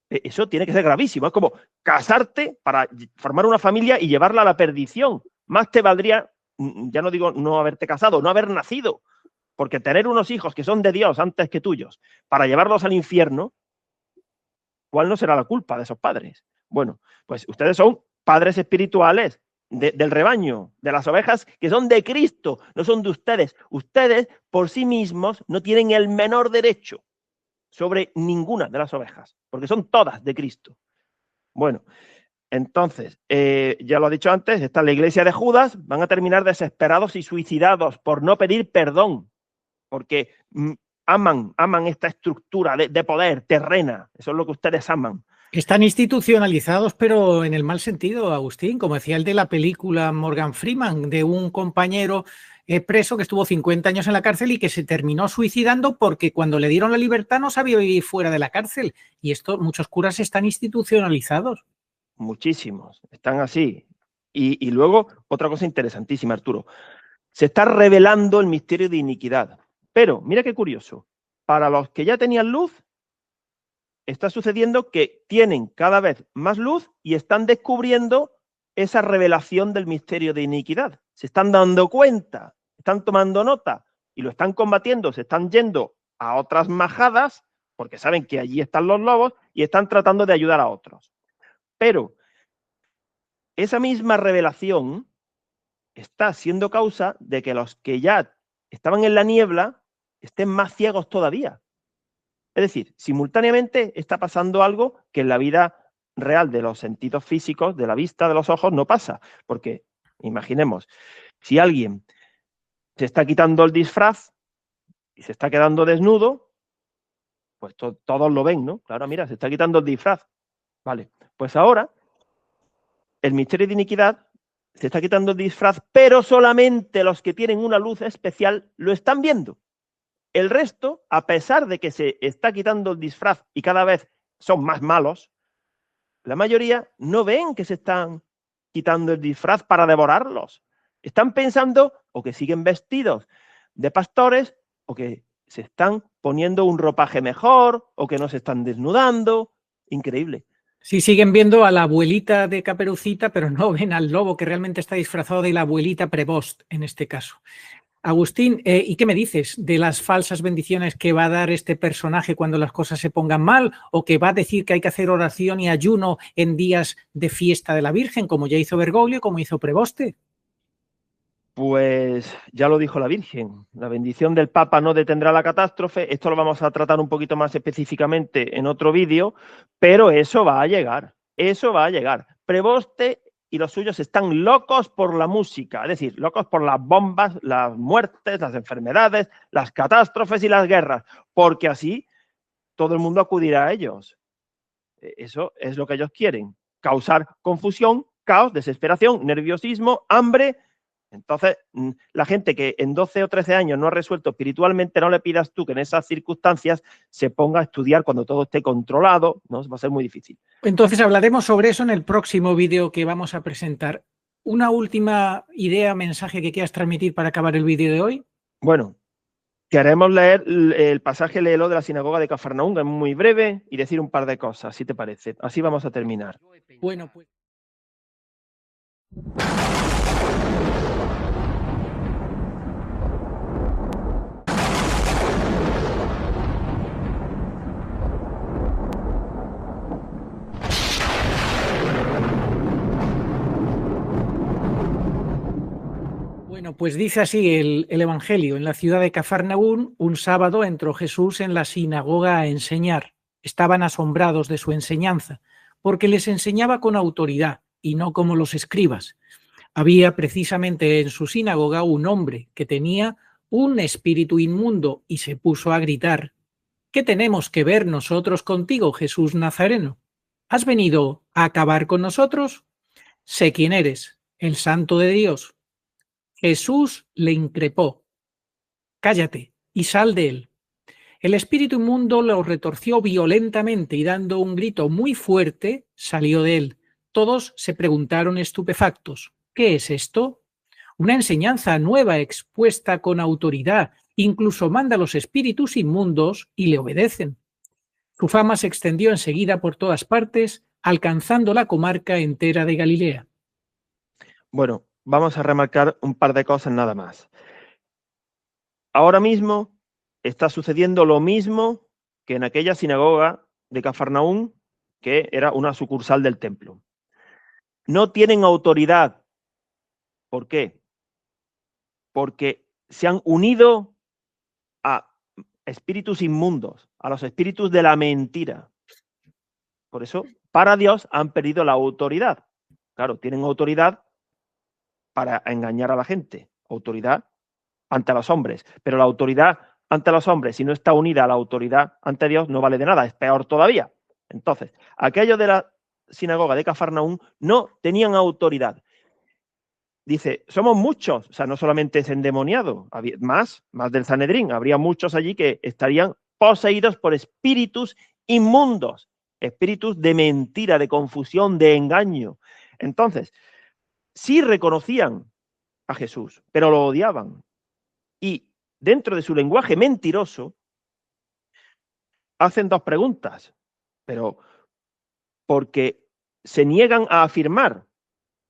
eso tiene que ser gravísimo. Es como casarte para formar una familia y llevarla a la perdición. Más te valdría, ya no digo no haberte casado, no haber nacido, porque tener unos hijos que son de Dios antes que tuyos para llevarlos al infierno, ¿cuál no será la culpa de esos padres? Bueno, pues ustedes son padres espirituales del rebaño, de las ovejas que son de Cristo, no son de ustedes. Ustedes por sí mismos no tienen el menor derecho sobre ninguna de las ovejas, porque son todas de Cristo. Bueno, entonces, ya lo he dicho antes, está la iglesia de Judas, van a terminar desesperados y suicidados por no pedir perdón, porque aman esta estructura de poder terrena, eso es lo que ustedes aman. Están institucionalizados, pero en el mal sentido, Agustín, como decía el de la película Morgan Freeman, de un compañero preso que estuvo 50 años en la cárcel y que se terminó suicidando porque cuando le dieron la libertad no sabía vivir fuera de la cárcel. Y esto, muchos curas están institucionalizados. Muchísimos, están así. Y luego, otra cosa interesantísima, Arturo, se está revelando el misterio de iniquidad. Pero, mira qué curioso, para los que ya tenían luz, está sucediendo que tienen cada vez más luz y están descubriendo esa revelación del misterio de iniquidad. Se están dando cuenta, están tomando nota y lo están combatiendo, se están yendo a otras majadas porque saben que allí están los lobos y están tratando de ayudar a otros. Pero esa misma revelación está siendo causa de que los que ya estaban en la niebla estén más ciegos todavía. Es decir, simultáneamente está pasando algo que en la vida real de los sentidos físicos, de la vista, de los ojos, no pasa. Porque, imaginemos, si alguien se está quitando el disfraz y se está quedando desnudo, pues todos lo ven, ¿no? Claro, mira, se está quitando el disfraz. Vale, pues ahora el misterio de iniquidad se está quitando el disfraz, pero solamente los que tienen una luz especial lo están viendo. El resto, a pesar de que se está quitando el disfraz y cada vez son más malos, la mayoría no ven que se están quitando el disfraz para devorarlos. Están pensando o que siguen vestidos de pastores o que se están poniendo un ropaje mejor o que no se están desnudando. Increíble. Sí, siguen viendo a la abuelita de Caperucita, pero no ven al lobo que realmente está disfrazado de la abuelita Prevost en este caso. Agustín, ¿y qué me dices de las falsas bendiciones que va a dar este personaje cuando las cosas se pongan mal o que va a decir que hay que hacer oración y ayuno en días de fiesta de la Virgen, como ya hizo Bergoglio, como hizo Preboste? Pues ya lo dijo la Virgen, la bendición del Papa no detendrá la catástrofe. Esto lo vamos a tratar un poquito más específicamente en otro vídeo, pero eso va a llegar, eso va a llegar. Preboste y los suyos están locos por la música, es decir, locos por las bombas, las muertes, las enfermedades, las catástrofes y las guerras, porque así todo el mundo acudirá a ellos. Eso es lo que ellos quieren, causar confusión, caos, desesperación, nerviosismo, hambre. Entonces, la gente que en 12 o 13 años no ha resuelto espiritualmente, no le pidas tú que en esas circunstancias se ponga a estudiar cuando todo esté controlado, ¿no? Va a ser muy difícil. Entonces hablaremos sobre eso en el próximo vídeo que vamos a presentar. ¿Una última idea, mensaje que quieras transmitir para acabar el vídeo de hoy? Bueno, queremos leer el pasaje, léelo, de la sinagoga de Cafarnaúm, que es muy breve, y decir un par de cosas, si te parece. Así vamos a terminar. Bueno, pues... Bueno, pues dice así el Evangelio. En la ciudad de Cafarnaúm, un sábado entró Jesús en la sinagoga a enseñar. Estaban asombrados de su enseñanza, porque les enseñaba con autoridad y no como los escribas. Había precisamente en su sinagoga un hombre que tenía un espíritu inmundo y se puso a gritar: ¿qué tenemos que ver nosotros contigo, Jesús Nazareno? ¿Has venido a acabar con nosotros? Sé quién eres, el Santo de Dios. Jesús le increpó: cállate y sal de él. El espíritu inmundo lo retorció violentamente y dando un grito muy fuerte salió de él. Todos se preguntaron estupefactos: ¿qué es esto? Una enseñanza nueva expuesta con autoridad, incluso manda a los espíritus inmundos y le obedecen. Su fama se extendió enseguida por todas partes, alcanzando la comarca entera de Galilea. Bueno, vamos a remarcar un par de cosas nada más. Ahora mismo está sucediendo lo mismo que en aquella sinagoga de Cafarnaúm, que era una sucursal del templo. No tienen autoridad. ¿Por qué? Porque se han unido a espíritus inmundos, a los espíritus de la mentira. Por eso, para Dios han perdido la autoridad. Claro, tienen autoridad para engañar a la gente, autoridad ante los hombres, pero la autoridad ante los hombres, si no está unida a la autoridad ante Dios, no vale de nada, es peor todavía. Entonces, aquellos de la sinagoga de Cafarnaúm no tenían autoridad. Dice, somos muchos, o sea, no solamente es endemoniado, más del Sanedrín, habría muchos allí que estarían poseídos por espíritus inmundos, espíritus de mentira, de confusión, de engaño. Entonces, sí reconocían a Jesús, pero lo odiaban. Y dentro de su lenguaje mentiroso, hacen dos preguntas, pero porque se niegan a afirmar.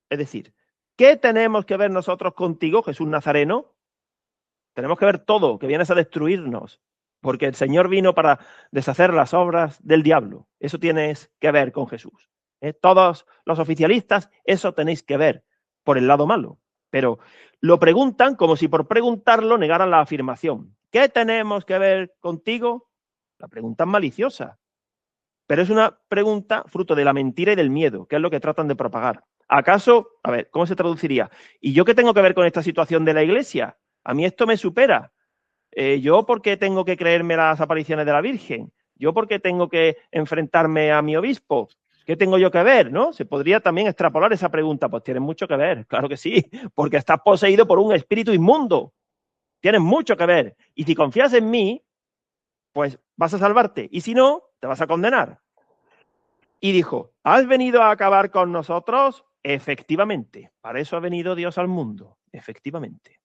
Es decir, ¿qué tenemos que ver nosotros contigo, Jesús Nazareno? Tenemos que ver todo, que vienes a destruirnos, porque el Señor vino para deshacer las obras del diablo. Eso tienes que ver con Jesús. Todos los oficialistas, eso tenéis que ver por el lado malo. Pero lo preguntan como si por preguntarlo negaran la afirmación. ¿Qué tenemos que ver contigo? La pregunta es maliciosa, pero es una pregunta fruto de la mentira y del miedo, que es lo que tratan de propagar. ¿Acaso, a ver, cómo se traduciría? ¿Y yo qué tengo que ver con esta situación de la Iglesia? A mí esto me supera. ¿Yo por qué tengo que creerme las apariciones de la Virgen? ¿Yo por qué tengo que enfrentarme a mi obispo? ¿Qué tengo yo que ver? ¿No? Se podría también extrapolar esa pregunta. Pues tienes mucho que ver, claro que sí, porque estás poseído por un espíritu inmundo. Tienes mucho que ver. Y si confías en mí, pues vas a salvarte. Y si no, te vas a condenar. Y dijo, ¿has venido a acabar con nosotros? Efectivamente, para eso ha venido Dios al mundo. Efectivamente.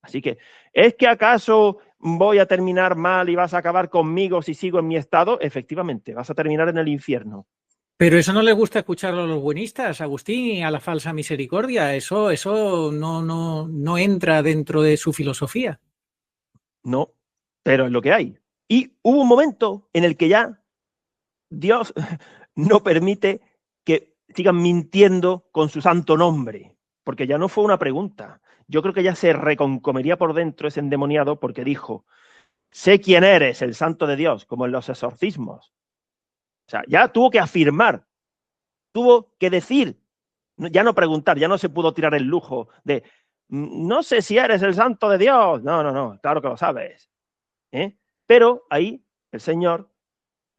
Así que, ¿es que acaso voy a terminar mal y vas a acabar conmigo si sigo en mi estado? Efectivamente, vas a terminar en el infierno. Pero eso no le gusta escucharlo a los buenistas, Agustín, y a la falsa misericordia. Eso no entra dentro de su filosofía. No, pero es lo que hay. Y hubo un momento en el que ya Dios no permite que sigan mintiendo con su santo nombre, porque ya no fue una pregunta. Yo creo que ya se reconcomería por dentro ese endemoniado porque dijo, sé quién eres, el santo de Dios, como en los exorcismos. O sea, ya tuvo que afirmar, tuvo que decir, ya no preguntar, ya no se pudo tirar el lujo de, no sé si eres el santo de Dios. No, claro que lo sabes. Pero ahí el Señor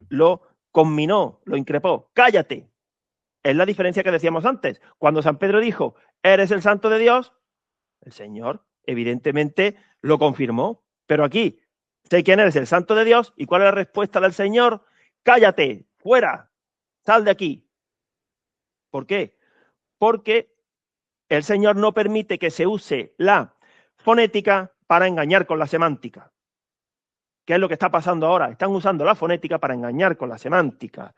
lo conminó, lo increpó. Cállate. Es la diferencia que decíamos antes. Cuando San Pedro dijo, eres el santo de Dios, el Señor evidentemente lo confirmó. Pero aquí, sé quién eres, el santo de Dios. ¿Y cuál es la respuesta del Señor? Cállate, fuera, sal de aquí. ¿Por qué? Porque el Señor no permite que se use la fonética para engañar con la semántica. ¿Qué es lo que está pasando ahora? Están usando la fonética para engañar con la semántica.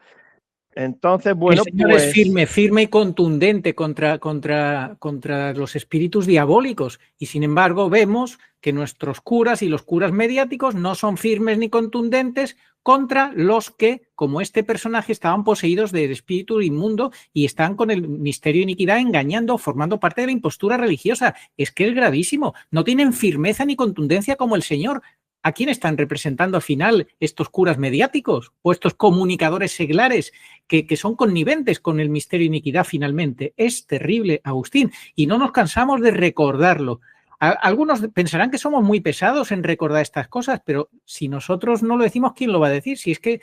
Entonces, bueno, el Señor pues es firme y contundente contra los espíritus diabólicos. Y sin embargo, vemos que nuestros curas y los curas mediáticos no son firmes ni contundentes contra los que, como este personaje, estaban poseídos del espíritu inmundo y están con el misterio de iniquidad engañando, formando parte de la impostura religiosa. Es que es gravísimo. No tienen firmeza ni contundencia como el Señor. ¿A quién están representando al final estos curas mediáticos o estos comunicadores seglares que son conniventes con el misterio de iniquidad finalmente? Es terrible, Agustín, y no nos cansamos de recordarlo. Algunos pensarán que somos muy pesados en recordar estas cosas, pero si nosotros no lo decimos, ¿quién lo va a decir? Si es que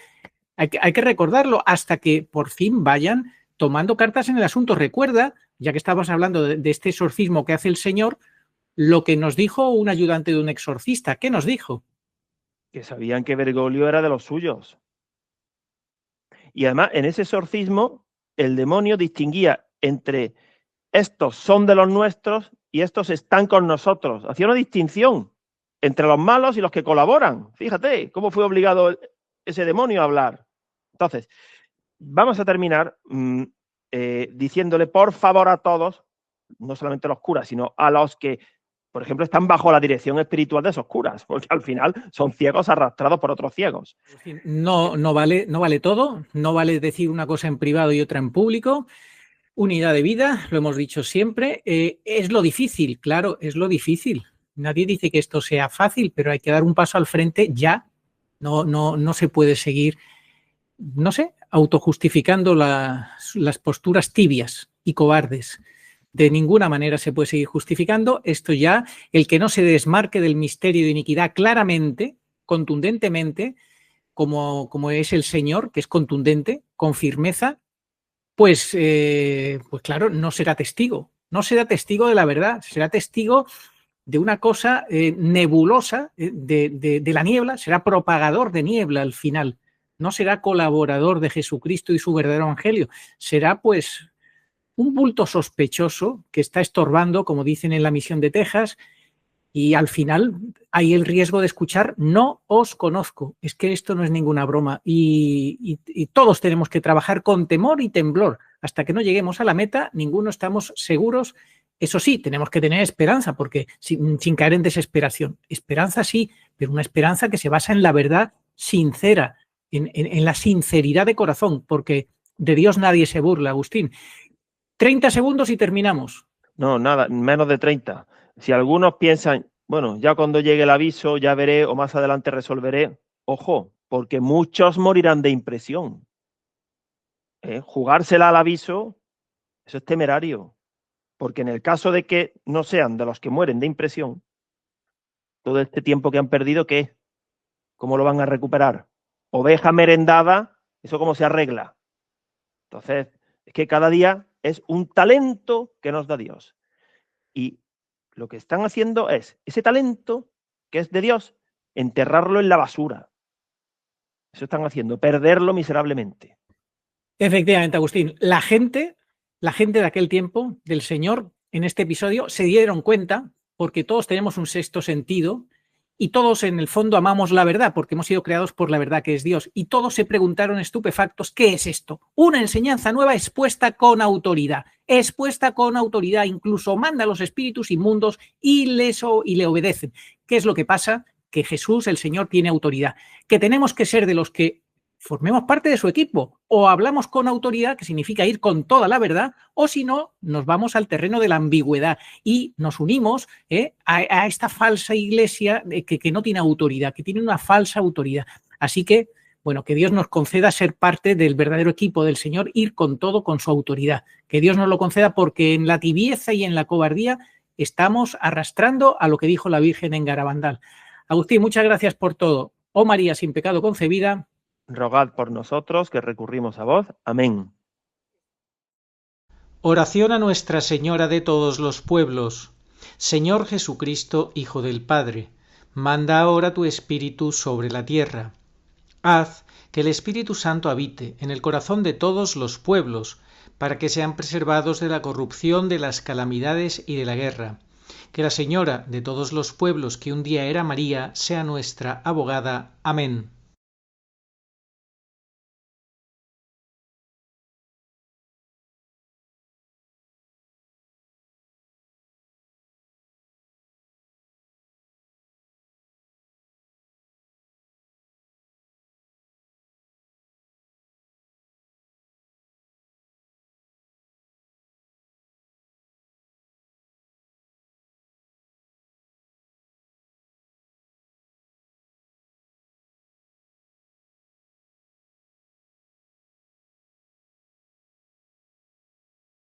hay que recordarlo hasta que por fin vayan tomando cartas en el asunto. Recuerda, ya que estabas hablando de este exorcismo que hace el Señor, lo que nos dijo un ayudante de un exorcista. ¿Qué nos dijo? que sabían que Bergoglio era de los suyos. Y además, en ese exorcismo, el demonio distinguía entre estos son de los nuestros y estos están con nosotros. Hacía una distinción entre los malos y los que colaboran. Fíjate cómo fue obligado ese demonio a hablar. Entonces, vamos a terminar diciéndole por favor a todos, no solamente a los curas, sino a los que, por ejemplo, están bajo la dirección espiritual de esos curas, porque al final son ciegos arrastrados por otros ciegos. No vale todo, no vale decir una cosa en privado y otra en público. Unidad de vida, lo hemos dicho siempre. Es lo difícil, claro, es lo difícil. Nadie dice que esto sea fácil, pero hay que dar un paso al frente ya. No se puede seguir, no sé, autojustificando las posturas tibias y cobardes. De ninguna manera se puede seguir justificando. Esto ya, el que no se desmarque del misterio de iniquidad claramente, contundentemente, como es el Señor, que es contundente, con firmeza, pues claro, no será testigo de la verdad, será testigo de una cosa nebulosa de la niebla, será propagador de niebla al final, no será colaborador de Jesucristo y su verdadero evangelio, será pues un bulto sospechoso que está estorbando, como dicen en la misión de Texas, y al final hay el riesgo de escuchar no os conozco. Es que esto no es ninguna broma y todos tenemos que trabajar con temor y temblor. Hasta que no lleguemos a la meta, ninguno estamos seguros. Eso sí, tenemos que tener esperanza, porque sin caer en desesperación. Esperanza sí, pero una esperanza que se basa en la verdad sincera, en la sinceridad de corazón, porque de Dios nadie se burla, Agustín. 30 segundos y terminamos. No, nada, menos de 30. Si algunos piensan, bueno, ya cuando llegue el aviso, ya veré o más adelante resolveré, ojo, porque muchos morirán de impresión. Jugársela al aviso, eso es temerario, porque en el caso de que no sean de los que mueren de impresión, todo este tiempo que han perdido, ¿qué? ¿Cómo lo van a recuperar? Oveja merendada, ¿eso cómo se arregla? Entonces, es que cada día es un talento que nos da Dios. Y lo que están haciendo es ese talento que es de Dios, enterrarlo en la basura. Eso están haciendo, perderlo miserablemente. Efectivamente, Agustín. La gente de aquel tiempo, del Señor, en este episodio, se dieron cuenta, porque todos tenemos un sexto sentido y todos en el fondo amamos la verdad, porque hemos sido creados por la verdad que es Dios. Y todos se preguntaron estupefactos, ¿qué es esto? Una enseñanza nueva expuesta con autoridad. Expuesta con autoridad, incluso manda a los espíritus inmundos y le obedecen. ¿Qué es lo que pasa? Que Jesús, el Señor, tiene autoridad. Que tenemos que ser de los que formemos parte de su equipo, o hablamos con autoridad, que significa ir con toda la verdad, o si no, nos vamos al terreno de la ambigüedad y nos unimos a esta falsa iglesia que no tiene autoridad, que tiene una falsa autoridad. Así que, bueno, que Dios nos conceda ser parte del verdadero equipo del Señor, ir con todo, con su autoridad. Que Dios nos lo conceda, porque en la tibieza y en la cobardía estamos arrastrando a lo que dijo la Virgen en Garabandal. Agustín, muchas gracias por todo. Oh María, sin pecado concebida, Rogad por nosotros que recurrimos a vos. Amén. Oración a Nuestra Señora de todos los pueblos. Señor Jesucristo, Hijo del Padre, manda ahora tu Espíritu sobre la tierra. Haz que el Espíritu Santo habite en el corazón de todos los pueblos, para que sean preservados de la corrupción, de las calamidades y de la guerra. Que la Señora de todos los pueblos, que un día era María, sea nuestra abogada. Amén.